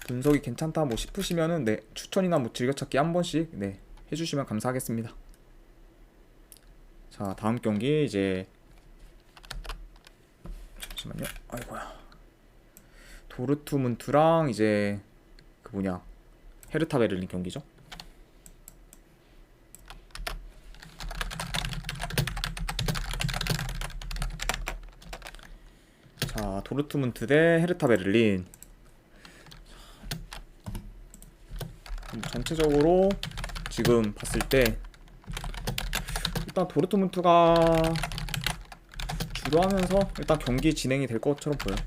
S1: 분석이 괜찮다 뭐 싶으시면은 추천이나 뭐 즐겨찾기 한 번씩 해주시면 감사하겠습니다. 자, 다음 경기 이제 잠시만요. 아이고야. 도르트문트랑 이제 헤르타 베를린 경기죠. 자, 도르트문트 대 헤르타 베를린. 전체적으로 지금 봤을 때 일단 도르트문트가 주도하면서 일단 경기 진행이 될 것처럼 보여요.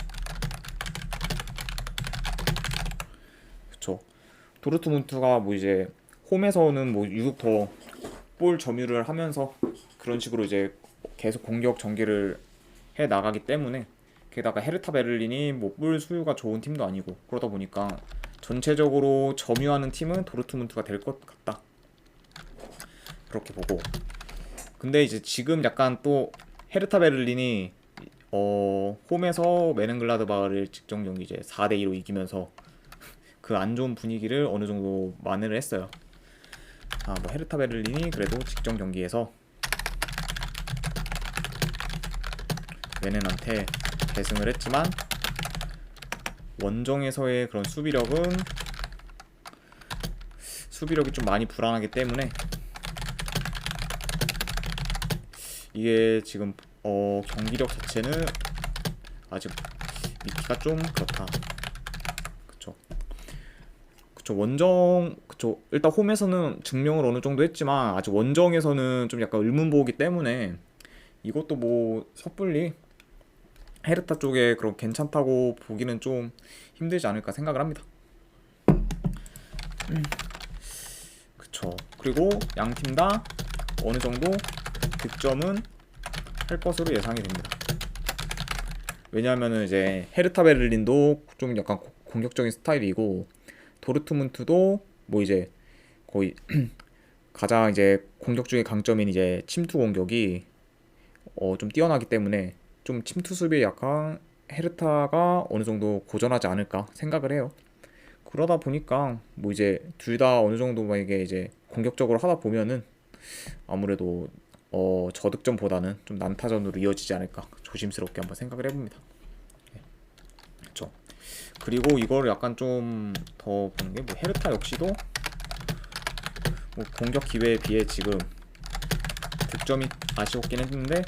S1: 그쵸. 도르트문트가 뭐 이제 홈에서는 뭐 유독 더 볼 점유를 하면서 그런 식으로 이제 계속 공격 전개를 해 나가기 때문에, 게다가 헤르타 베를린이 뭐 볼 수유가 좋은 팀도 아니고 그러다 보니까 전체적으로 점유하는 팀은 도르트문트가 될 것 같다, 그렇게 보고. 근데 이제 지금 약간 또 헤르타 베를린이 홈에서 메넨글라드바흐를 직전 경기 이제 4대2로 이기면서 그 안 좋은 분위기를 어느 정도 만회를 했어요. 뭐 헤르타 베를린이 그래도 직전 경기에서 메넨한테 대승을 했지만 원정에서의 그런 수비력이 좀 많이 불안하기 때문에 이게 지금 경기력 자체는 아직 믿기가 좀 그렇다. 그쵸. 그쵸. 일단 홈에서는 증명을 어느 정도 했지만 아직 원정에서는 좀 약간 의문보호기 때문에 이것도 뭐 섣불리 헤르타 쪽에 그런 괜찮다고 보기는 좀 힘들지 않을까 생각을 합니다. 그쵸. 그리고 양 팀 다 어느 정도 득점은 할 것으로 예상이 됩니다. 왜냐하면은 이제 헤르타 베를린도 좀 약간 공격적인 스타일이고 도르트문트도 뭐 이제 거의 가장 이제 공격 중의 강점인 이제 침투 공격이 좀 뛰어나기 때문에 좀 침투 수비에 약간 헤르타가 어느 정도 고전하지 않을까 생각을 해요. 그러다 보니까 뭐 이제 둘 다 어느 정도 만약에 이제 공격적으로 하다 보면은 아무래도 저득점보다는 좀 난타전으로 이어지지 않을까 조심스럽게 한번 생각을 해봅니다. 그렇죠. 그리고 이걸 약간 좀 더 보는 게 뭐 헤르타 역시도 뭐 공격 기회에 비해 지금 득점이 아쉬웠긴 했는데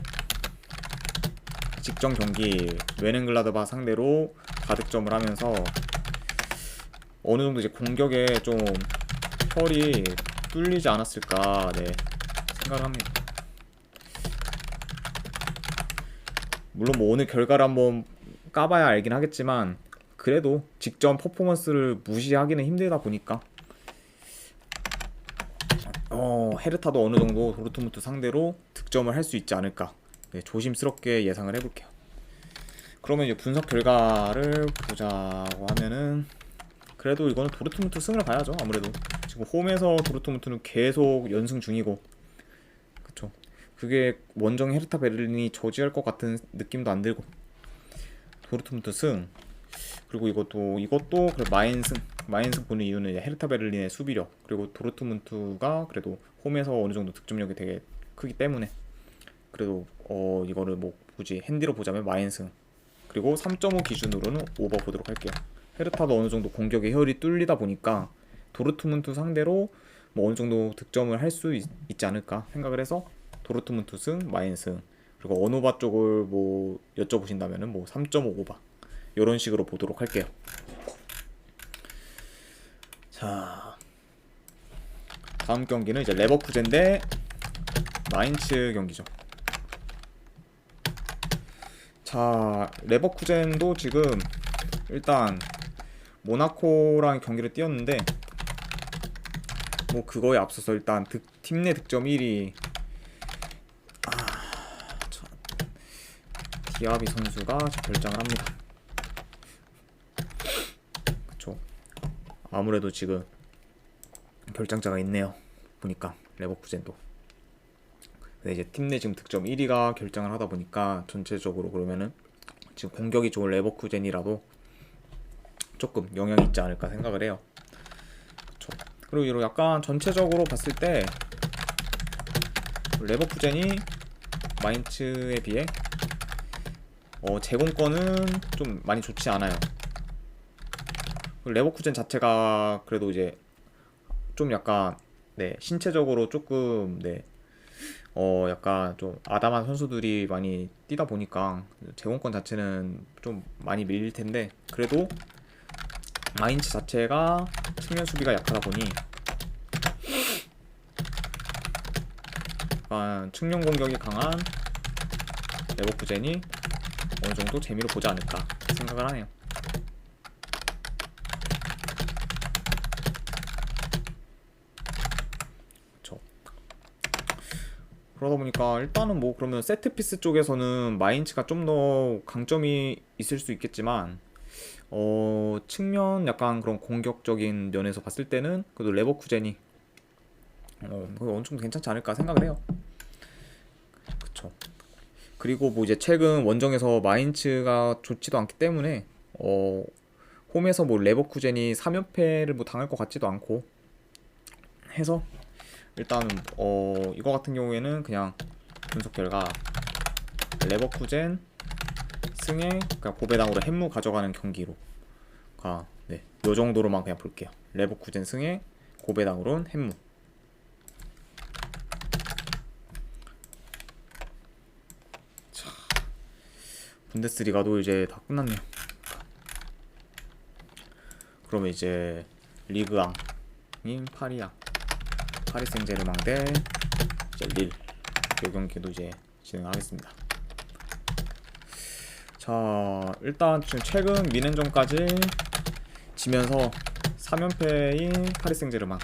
S1: 직전 경기 메넨글라드바 상대로 다득점을 하면서 어느 정도 이제 공격에 좀 털이 뚫리지 않았을까 생각을 합니다. 물론 뭐 오늘 결과를 한번 까봐야 알긴 하겠지만 그래도 직전 퍼포먼스를 무시하기는 힘들다 보니까 헤르타도 어느 정도 도르트문트 상대로 득점을 할 수 있지 않을까 조심스럽게 예상을 해볼게요. 그러면 이제 분석 결과를 보자고 하면은 그래도 이거는 도르트문트 승을 봐야죠. 아무래도 지금 홈에서 도르트문트는 계속 연승 중이고, 그쵸. 그게 원정 헤르타 베를린이 저지할 것 같은 느낌도 안 들고 도르트문트 승. 그리고 이것도 그래 마인승 보는 이유는 이제 헤르타 베를린의 수비력, 그리고 도르트문트가 그래도 홈에서 어느 정도 득점력이 되게 크기 때문에 그래도 이거를 뭐 굳이 핸디로 보자면 마인승. 그리고 3.5 기준으로는 오버 보도록 할게요. 헤르타도 어느 정도 공격의 혈이 뚫리다 보니까 도르트문트 상대로 뭐 어느 정도 득점을 할 수 있지 않을까 생각을 해서 도르트문트 승, 마인승. 그리고 언오바 쪽을 뭐 여쭤보신다면은 뭐 3.5 오바 이런 식으로 보도록 할게요. 자, 다음 경기는 이제 레버쿠젠 대 마인츠 경기죠. 자, 레버쿠젠도 지금 일단 모나코랑 경기를 뛰었는데 뭐 그거에 앞서서 일단 팀 내 득점 1위 디아비 선수가 결장을 합니다. 그쵸. 아무래도 지금 결장자가 있네요. 보니까 레버쿠젠도. 근데 이제 팀 내 지금 득점 1위가 결장을 하다 보니까 전체적으로 그러면은 지금 공격이 좋은 레버쿠젠이라도 조금 영향이 있지 않을까 생각을 해요. 그쵸. 그리고 이런 약간 전체적으로 봤을 때 레버쿠젠이 마인츠에 비해 제공권은 좀 많이 좋지 않아요. 레버쿠젠 자체가 그래도 이제 좀 약간 신체적으로 조금 약간 좀 아담한 선수들이 많이 뛰다 보니까 제공권 자체는 좀 많이 밀릴 텐데, 그래도 마인츠 자체가 측면 수비가 약하다 보니 약간 측면 공격이 강한 레버쿠젠이 어느 정도 재미로 보지 않을까 생각을 하네요. 그쵸. 그러다 보니까 일단은 뭐 그러면 세트피스 쪽에서는 마인츠가 좀 더 강점이 있을 수 있겠지만 측면 약간 그런 공격적인 면에서 봤을 때는 그래도 레버쿠젠이 어느 정도 괜찮지 않을까 생각을 해요. 그쵸. 그리고 뭐 이제 최근 원정에서 마인츠가 좋지도 않기 때문에 홈에서 뭐 레버쿠젠이 3연패를 뭐 당할 것 같지도 않고 해서 일단은 이거 같은 경우에는 그냥 분석 결과 레버쿠젠 승에 그냥 고배당으로 햄무 가져가는 경기로 네, 요 정도로만 그냥 볼게요. 레버쿠젠 승에 고배당으로는 햄무. 자, 분데스리가도 이제 다 끝났네요. 그러면 이제 리그앙인 파리 생제르맹 대 이제 릴, 요 경기도 이제 진행하겠습니다. 자, 일단 지금 최근 미넨전까지 지면서 3연패인 파리 생제르맹.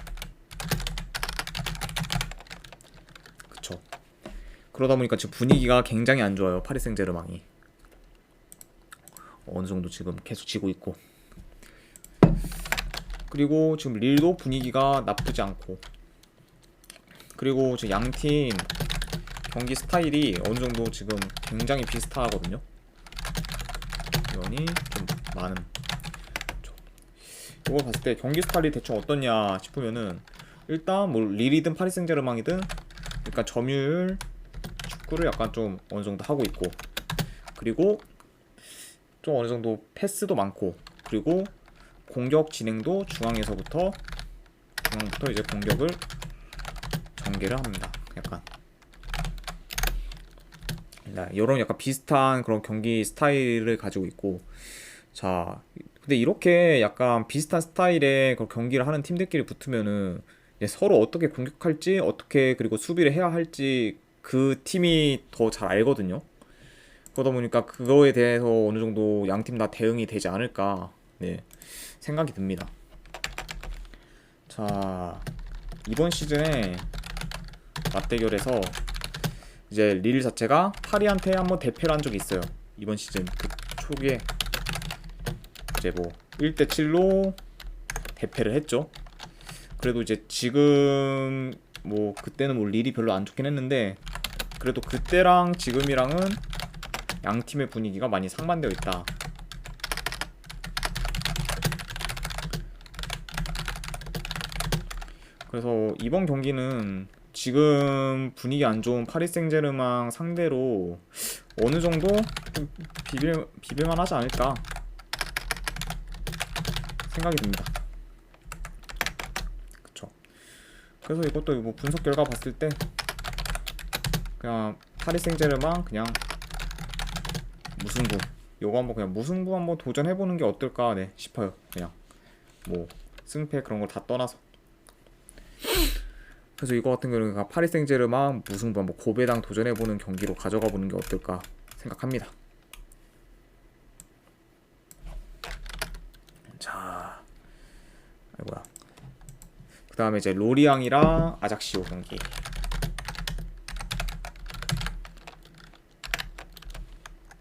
S1: 그쵸. 그러다 보니까 지금 분위기가 굉장히 안 좋아요. 파리 생제르맹이 어느 정도 지금 계속 지고 있고, 그리고 지금 릴도 분위기가 나쁘지 않고, 그리고 지금 양팀 경기 스타일이 어느 정도 지금 굉장히 비슷하거든요. 면이 좀 많은. 이거 봤을 때 경기 스타일이 대충 어떻냐 싶으면은 일단 뭐 릴이든 파리 생제르맹이든 약간 점유율 축구를 약간 좀 어느 정도 하고 있고, 그리고 좀 어느 정도 패스도 많고, 그리고 공격 진행도 중앙부터 이제 공격을 전개를 합니다. 약간 이런 약간 비슷한 그런 경기 스타일을 가지고 있고, 자, 근데 이렇게 약간 비슷한 스타일의 그런 경기를 하는 팀들끼리 붙으면은 서로 어떻게 공격할지, 어떻게 그리고 수비를 해야 할지 그 팀이 더 잘 알거든요. 그러다 보니까 그거에 대해서 어느 정도 양팀 다 대응이 되지 않을까, 네, 생각이 듭니다. 자, 이번 시즌에 맞대결에서 이제 릴 자체가 파리한테 한번 대패를 한 적이 있어요. 이번 시즌 그 초기에 이제 뭐 1대7로 대패를 했죠. 그래도 이제 지금 뭐 그때는 뭐 릴이 별로 안 좋긴 했는데, 그래도 그때랑 지금이랑은 양 팀의 분위기가 많이 상반되어 있다. 그래서 이번 경기는 지금 분위기 안 좋은 파리 생제르맹 상대로 어느 정도 좀 비빌만 하지 않을까 생각이 듭니다. 그쵸. 그래서 이것도 뭐 분석 결과 봤을 때 그냥 파리 생제르맹 그냥 무승부, 요거 한번 그냥 무승부 한번 도전해보는 게 어떨까, 네, 싶어요. 그냥 뭐 승패 그런 걸 다 떠나서. 그래서 이거 같은 경우는 파리 생제르맹 무승부 한번 고배당 도전해보는 경기로 가져가 보는 게 어떨까 생각합니다. 자, 아이고야. 그 다음에 이제 로리앙이랑 아작시오 경기.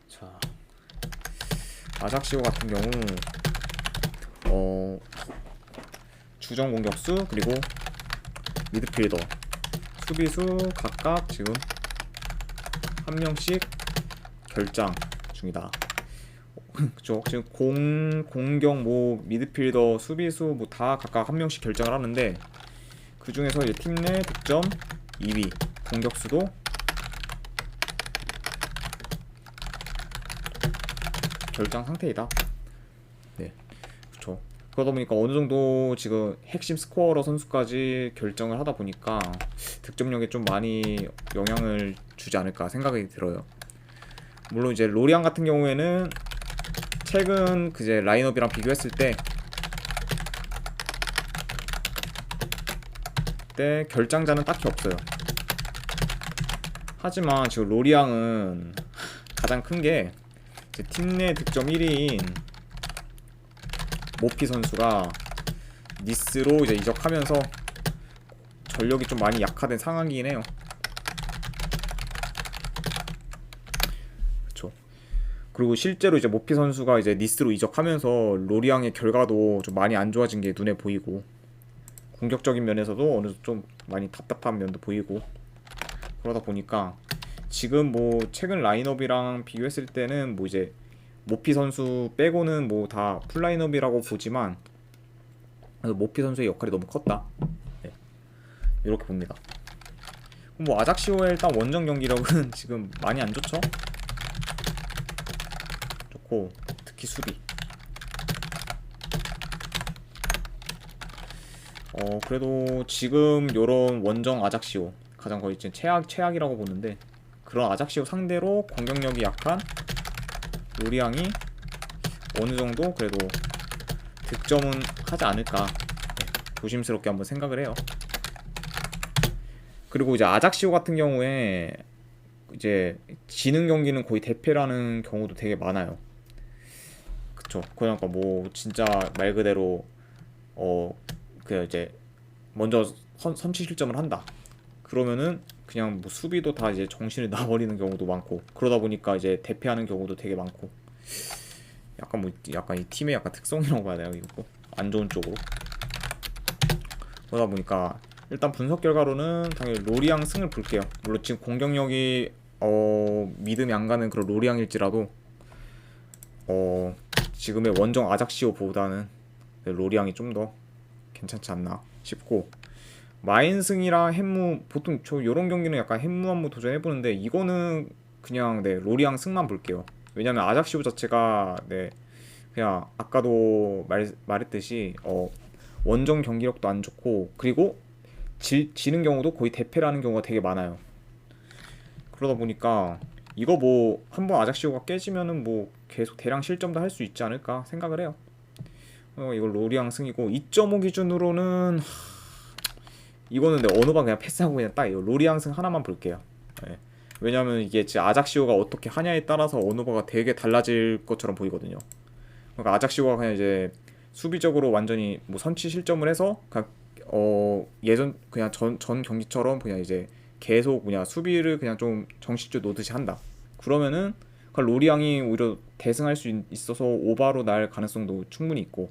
S1: 자, 아작시오 같은 경우 주전 공격수 그리고 미드필더, 수비수 각각 지금 한 명씩 결장 중이다. 그쵸? 지금 공격 뭐 미드필더, 수비수 뭐 다 각각 한 명씩 결정을 하는데, 그 중에서 이제 팀 내 득점 2위, 공격수도 결정 상태이다. 네, 그렇죠. 그러다 보니까 어느 정도 지금 핵심 스코어러 선수까지 결정을 하다 보니까 득점력에 좀 많이 영향을 주지 않을까 생각이 들어요. 물론 이제 로리앙 같은 경우에는 최근 그제 라인업이랑 비교했을 때 결장자는 딱히 없어요. 하지만 지금 로리앙은 가장 큰 게 팀 내 득점 1위인 모피 선수가 니스로 이제 이적하면서 전력이 좀 많이 약화된 상황이긴 해요. 그쵸. 그리고 실제로 이제 모피 선수가 이제 니스로 이적하면서 로리앙의 결과도 좀 많이 안 좋아진 게 눈에 보이고, 공격적인 면에서도 어느 정도 좀 많이 답답한 면도 보이고, 그러다 보니까 지금 뭐 최근 라인업이랑 비교했을 때는 뭐 이제 모피 선수 빼고는 뭐 다 풀라인업이라고 보지만, 그래서 모피 선수의 역할이 너무 컸다. 네, 이렇게 봅니다. 뭐 아작시오의 일단 원정 경기력은 지금 많이 안 좋죠. 좋고 특히 수비. 그래도 지금 요런 원정 아작시오 가장 거의 지금 최악이라고 보는데, 그런 아작시오 상대로 공격력이 약한 로리앙이 어느 정도 그래도 득점은 하지 않을까, 조심스럽게 한번 생각을 해요. 그리고 이제 아작시오 같은 경우에 이제 지는 경기는 거의 대패라는 경우도 되게 많아요. 그쵸. 그러니까 뭐 진짜 말 그대로 그 이제 먼저 선취 실점을 한다. 그러면은 그냥 뭐 수비도 다 이제 정신을 놔버리는 경우도 많고, 그러다 보니까 이제 대패하는 경우도 되게 많고, 약간 이 팀의 약간 특성이라고 봐야 되나, 이거 안 좋은 쪽으로. 그러다 보니까 일단 분석 결과로는 당연히 로리앙 승을 볼게요. 물론 지금 공격력이 믿음이 안 가는 그런 로리앙일지라도 지금의 원정 아작시오보다는 로리앙이 좀 더 괜찮지 않나 싶고, 마인승이랑 햄무, 보통 저 요런 경기는 약간 햄무 한번 도전해보는데, 이거는 그냥 네 로리앙 승만 볼게요. 왜냐면 아작시오 자체가 네 그냥 아까도 말했듯이 원정 경기력도 안 좋고, 그리고 지는 경우도 거의 대패라는 경우가 되게 많아요. 그러다 보니까 이거 뭐 한번 아작시오가 깨지면은 뭐 계속 대량 실점도 할 수 있지 않을까 생각을 해요. 이거 로리앙 승이고, 2.5 기준으로는 이거는 내 어느 방 그냥 패스하고 그냥 딱 이거 로리앙 승 하나만 볼게요. 네. 왜냐면 이게 진짜 아작시오가 어떻게 하냐에 따라서 어느 바가 되게 달라질 것처럼 보이거든요. 그러니까 아작시오가 그냥 이제 수비적으로 완전히 뭐 선취 실점을 해서 그냥 예전 그냥 전 경기처럼 그냥 이제 계속 그냥 수비를 그냥 좀 정식줄 놓듯이 한다. 그러면은 로리앙이 오히려 대승할 수 있어서 오바로 날 가능성도 충분히 있고,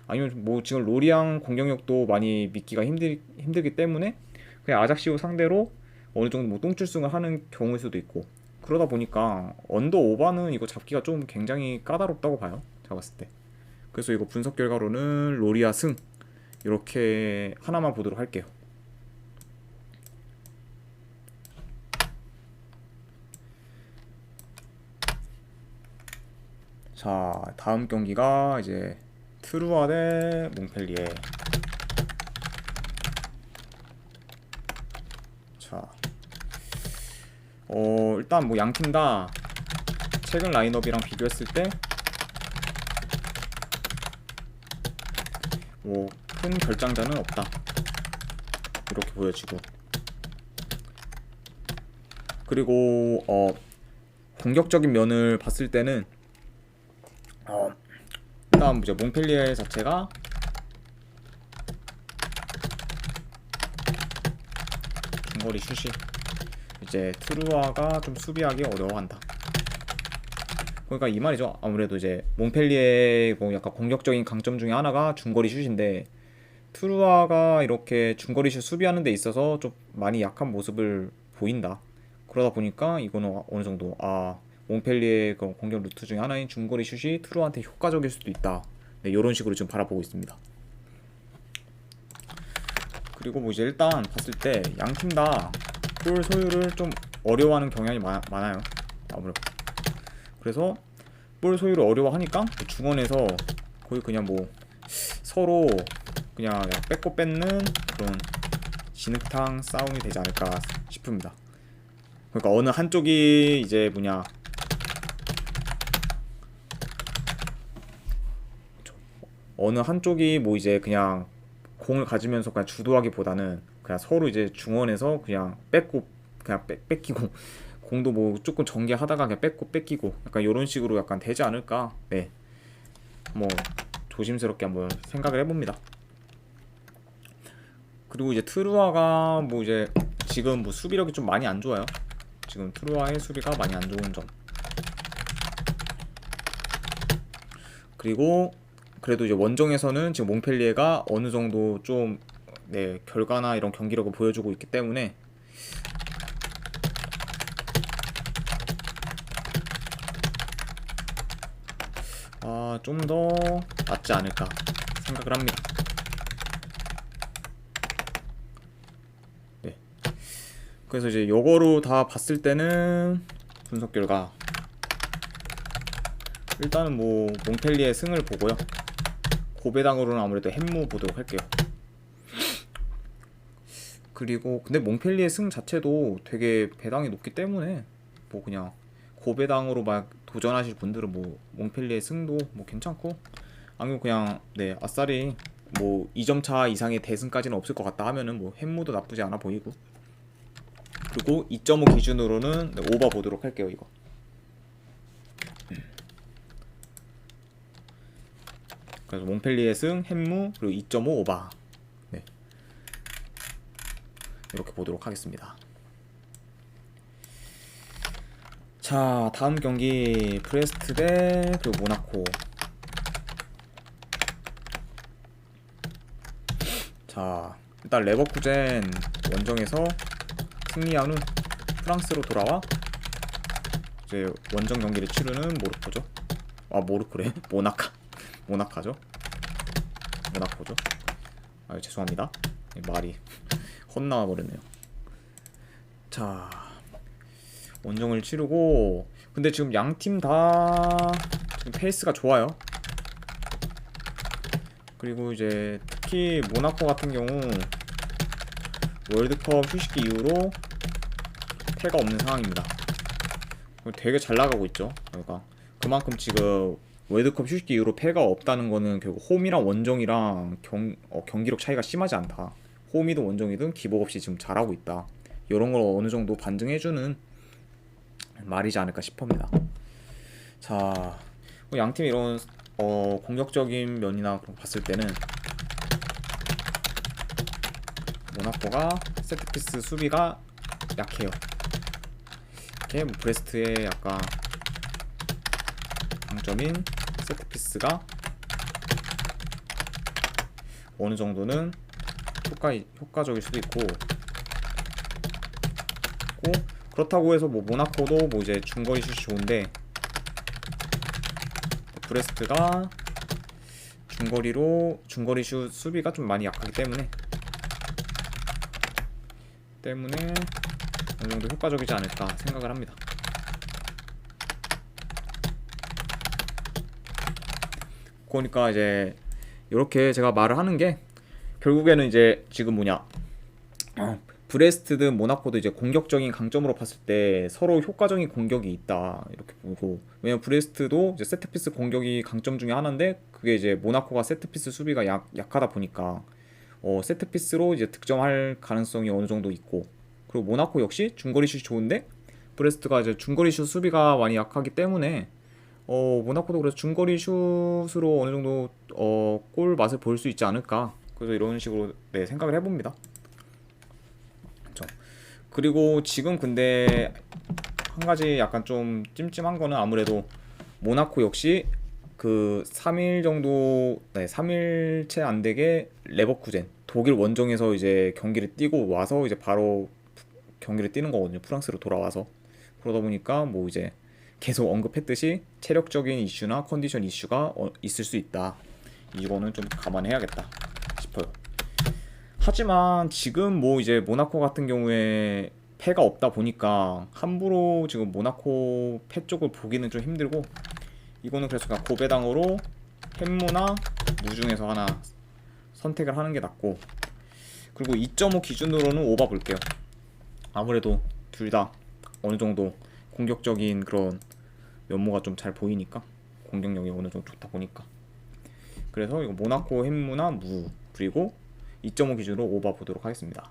S1: 아니면 뭐 지금 로리앙 공격력도 많이 믿기가 힘들기 때문에 그냥 아작시오 상대로 어느 정도 뭐 똥줄승을 하는 경우일 수도 있고, 그러다 보니까 언더 오바는 이거 잡기가 좀 굉장히 까다롭다고 봐요, 제가 봤을 때. 그래서 이거 분석 결과로는 로리아 승 이렇게 하나만 보도록 할게요. 자, 다음 경기가 이제 트루아 대 몽펠리에. 자, 일단 뭐 양팀 다 최근 라인업이랑 비교했을 때 뭐 큰 결장자는 없다, 이렇게 보여지고, 그리고 공격적인 면을 봤을 때는 일단 이제 몽펠리에 자체가 중거리 슛이 이제 트루아가 좀 수비하기 어려워한다. 그러니까 이 말이죠. 아무래도 이제 몽펠리에 뭐 약간 공격적인 강점 중에 하나가 중거리 슛인데, 트루아가 이렇게 중거리 슛 수비하는 데 있어서 좀 많이 약한 모습을 보인다. 그러다 보니까 이거는 어느 정도 몽펠리의 그 공격 루트 중에 하나인 중거리 슛이 트루아한테 효과적일 수도 있다. 네, 이런 식으로 지금 바라보고 있습니다. 그리고 뭐 이제 일단 봤을 때 양팀 다 볼 소유를 좀 어려워하는 경향이 많아요. 아무래도. 그래서 볼 소유를 어려워하니까 중원에서 거의 그냥 뭐 서로 그냥 뺏고 뺏는 그런 진흙탕 싸움이 되지 않을까 싶습니다. 그러니까 어느 한쪽이 이제 어느 한쪽이 뭐 이제 그냥 공을 가지면서 그냥 주도하기보다는 그냥 서로 이제 중원에서 그냥 뺏고 그냥 뺏기고 공도 뭐 조금 전개하다가 그냥 뺏기고 약간 이런 식으로 약간 되지 않을까. 네, 뭐 조심스럽게 한번 생각을 해봅니다. 그리고 이제 트루아가 뭐 이제 지금 뭐 수비력이 좀 많이 안 좋아요. 지금 트루아의 수비가 많이 안 좋은 점. 그리고 그래도 이제 원정에서는 지금 몽펠리에가 어느 정도 좀 네, 결과나 이런 경기력을 보여주고 있기 때문에 좀 더 낫지 않을까 생각을 합니다. 네. 그래서 이제 요거로 다 봤을 때는 분석 결과 일단은 뭐 몽펠리에 승을 보고요. 고배당으로는 아무래도 햄무 보도록 할게요. 그리고 근데 몽펠리에 승 자체도 되게 배당이 높기 때문에 뭐 그냥 고배당으로 막 도전하실 분들은 뭐 몽펠리에 승도 뭐 괜찮고, 아니면 그냥 네 아싸리 뭐 2점 차 이상의 대승까지는 없을 것 같다 하면은 뭐 햄무도 나쁘지 않아 보이고. 그리고 2.5 기준으로는 네, 오버 보도록 할게요. 이거 그래서 몽펠리에 승, 햄무, 그리고 2.5 오바. 네, 이렇게 보도록 하겠습니다. 자, 다음 경기 브레스트 대 그리고 모나코. 자, 일단 레버쿠젠 원정에서 승리한 후 프랑스로 돌아와 이제 원정 경기를 치르는 모로코죠. 모로코래. 모나카죠. 모나코죠. 죄송합니다. 말이 헛나와 버렸네요. 자, 원정을 치르고, 근데 지금 양 팀 다 지금 페이스가 좋아요. 그리고 이제 특히 모나코 같은 경우 월드컵 휴식기 이후로 패가 없는 상황입니다. 되게 잘 나가고 있죠. 그러니까 그만큼 지금 월드컵 휴식기 이후로 패가 없다는 거는 결국 홈이랑 원정이랑 경기력 차이가 심하지 않다. 홈이든 원정이든 기복 없이 지금 잘하고 있다. 이런 걸 어느 정도 반증해주는 말이지 않을까 싶습니다. 자, 양팀 이런 공격적인 면이나 그런 거 봤을 때는 모나코가 세트피스 수비가 약해요. 이렇게 뭐 브레스트의 약간 강점인 세트피스가 어느 정도는 효과적일 수도 있고, 그렇다고 해서 뭐 모나코도 뭐 이제 중거리 슛이 좋은데 브레스트가 중거리 슛 수비가 좀 많이 약하기 때문에 어느 정도 효과적이지 않을까 생각을 합니다. 그러니까 이제 이렇게 제가 말을 하는 게 결국에는 이제 지금 브레스트든 모나코도 이제 공격적인 강점으로 봤을 때 서로 효과적인 공격이 있다 이렇게 보고, 왜냐면 브레스트도 이제 세트피스 공격이 강점 중에 하나인데 그게 이제 모나코가 세트피스 수비가 약하다 보니까 세트피스로 이제 득점할 가능성이 어느 정도 있고, 그리고 모나코 역시 중거리 슛이 좋은데 브레스트가 이제 중거리 슛 수비가 많이 약하기 때문에 모나코도 그래서 중거리 슛으로 어느 정도 골 맛을 볼 수 있지 않을까. 그래서 이런 식으로 네, 생각을 해봅니다. 그렇죠. 그리고 지금 근데 한 가지 약간 좀 찜찜한 거는 아무래도 모나코 역시 그 3일 정도, 네, 3일 채 안 되게 레버쿠젠 독일 원정에서 이제 경기를 뛰고 와서 이제 바로 경기를 뛰는 거거든요. 프랑스로 돌아와서. 그러다 보니까 뭐 이제 계속 언급했듯이 체력적인 이슈나 컨디션 이슈가 있을 수 있다. 이거는 좀 감안해야겠다 싶어요. 하지만 지금 뭐 이제 모나코 같은 경우에 패가 없다 보니까 함부로 지금 모나코 패 쪽을 보기는 좀 힘들고, 이거는 그래서 그냥 고배당으로 햄무나 무 중에서 하나 선택을 하는 게 낫고, 그리고 2.5 기준으로는 오바 볼게요. 아무래도 둘 다 어느 정도 공격적인 그런 면모가 좀 잘 보이니까, 공격력이 어느 정도 좋다 보니까. 그래서 이거 모나코 햄무나 무 그리고 2.5 기준으로 오바 보도록 하겠습니다.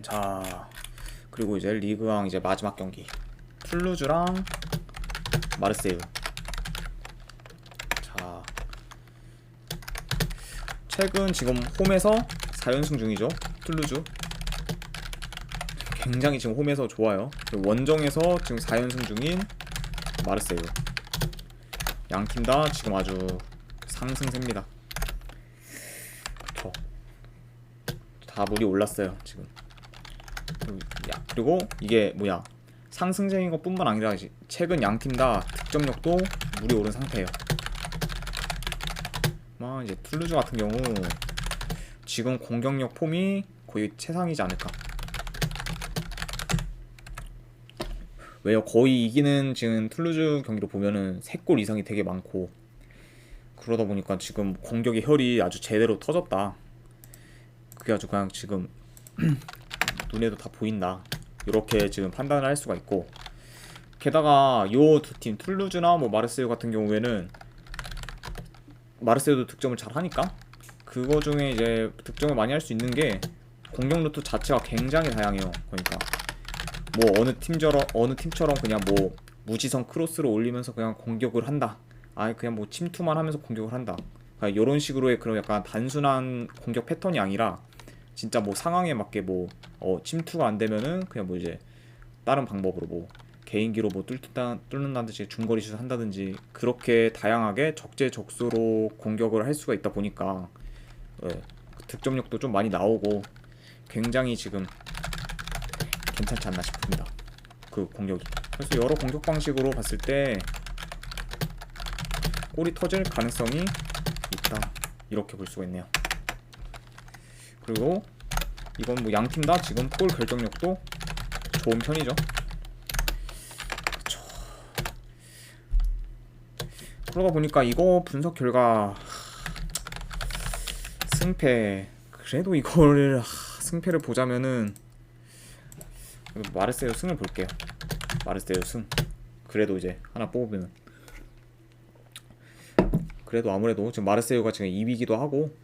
S1: 자, 그리고 이제 리그왕 이제 마지막 경기 툴루즈랑 마르세유. 자, 최근 지금 홈에서 4연승 중이죠. 툴루즈 굉장히 지금 홈에서 좋아요. 그리고 원정에서 지금 4연승 중인 마르세유. 양팀 다 지금 아주 상승세입니다. 그쵸. 다 물이 올랐어요 지금. 그리고 이게 뭐야, 상승세인 것 뿐만 아니라 최근 양팀 다 득점력도 물이 오른 상태예요. 이제 툴루즈 같은 경우 지금 공격력 폼이 거의 최상이지 않을까. 왜요? 거의 이기는 지금 툴루즈 경기로 보면은 3골 이상이 되게 많고, 그러다 보니까 지금 공격의 혈이 아주 제대로 터졌다. 그게 아주 그냥 지금 눈에도 다 보인다, 이렇게 지금 판단을 할 수가 있고, 게다가 요 두 팀 툴루즈나 뭐 마르세유 같은 경우에는 마르세유도 득점을 잘 하니까 그거 중에 이제 득점을 많이 할 수 있는 게 공격 루트 자체가 굉장히 다양해요. 그러니까 뭐 어느 팀처럼 그냥 뭐 무지성 크로스를 올리면서 그냥 공격을 한다, 그냥 뭐 침투만 하면서 공격을 한다, 그러니까 이런 식으로의 그런 약간 단순한 공격 패턴이 아니라 진짜 뭐 상황에 맞게 뭐 침투가 안 되면은 그냥 뭐 이제 다른 방법으로 뭐 개인기로 뭐 뚫는다든지 중거리 슛을 한다든지, 그렇게 다양하게 적재적소로 공격을 할 수가 있다 보니까 득점력도 좀 많이 나오고 굉장히 지금 괜찮지 않나 싶습니다, 그 공격이. 그래서 여러 공격 방식으로 봤을 때 골이 터질 가능성이 있다, 이렇게 볼 수가 있네요. 그리고 이건 뭐 양팀 다 지금 골 결정력도 좋은 편이죠. 그쵸. 그러다 보니까 이거 분석 결과 승패, 그래도 이거를 승패를 보자면은 마르세유 승을 볼게요. 마르세유 승. 그래도 이제 하나 뽑으면, 그래도 아무래도 지금 마르세유가 지금 2위기도 하고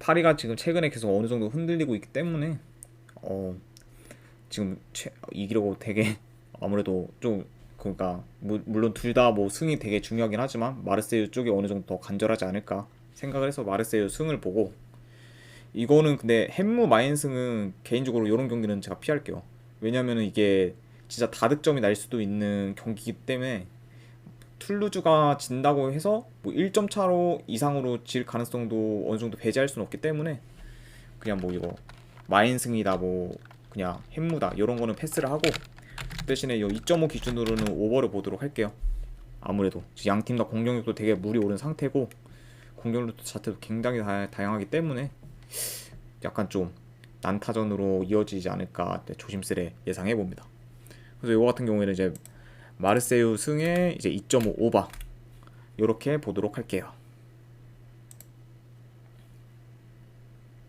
S1: 파리가 지금 최근에 계속 어느 정도 흔들리고 있기 때문에 지금 이기려고 되게 아무래도 좀, 그러니까 물론 둘 다 뭐 승이 되게 중요하긴 하지만 마르세유 쪽이 어느 정도 더 간절하지 않을까 생각을 해서 마르세유 승을 보고, 이거는 근데 햄무 마인승은 개인적으로 이런 경기는 제가 피할게요. 왜냐면은 이게 진짜 다득점이 날 수도 있는 경기이기 때문에 툴루즈가 진다고 해서 뭐 1점 차로 이상으로 질 가능성도 어느 정도 배제할 수는 없기 때문에 그냥 뭐 이거 마인승이다 뭐 그냥 햄무다 이런 거는 패스를 하고, 대신에 이 2.5 기준으로는 오버를 보도록 할게요. 아무래도 양팀 다 공격력도 되게 물이 오른 상태고 공격력 자체도 굉장히 다양하기 때문에 약간 좀 난타전으로 이어지지 않을까 조심스레 예상해 봅니다. 그래서 이거 같은 경우에는 이제 마르세유 승에 이제 2.5 오버 이렇게 보도록 할게요.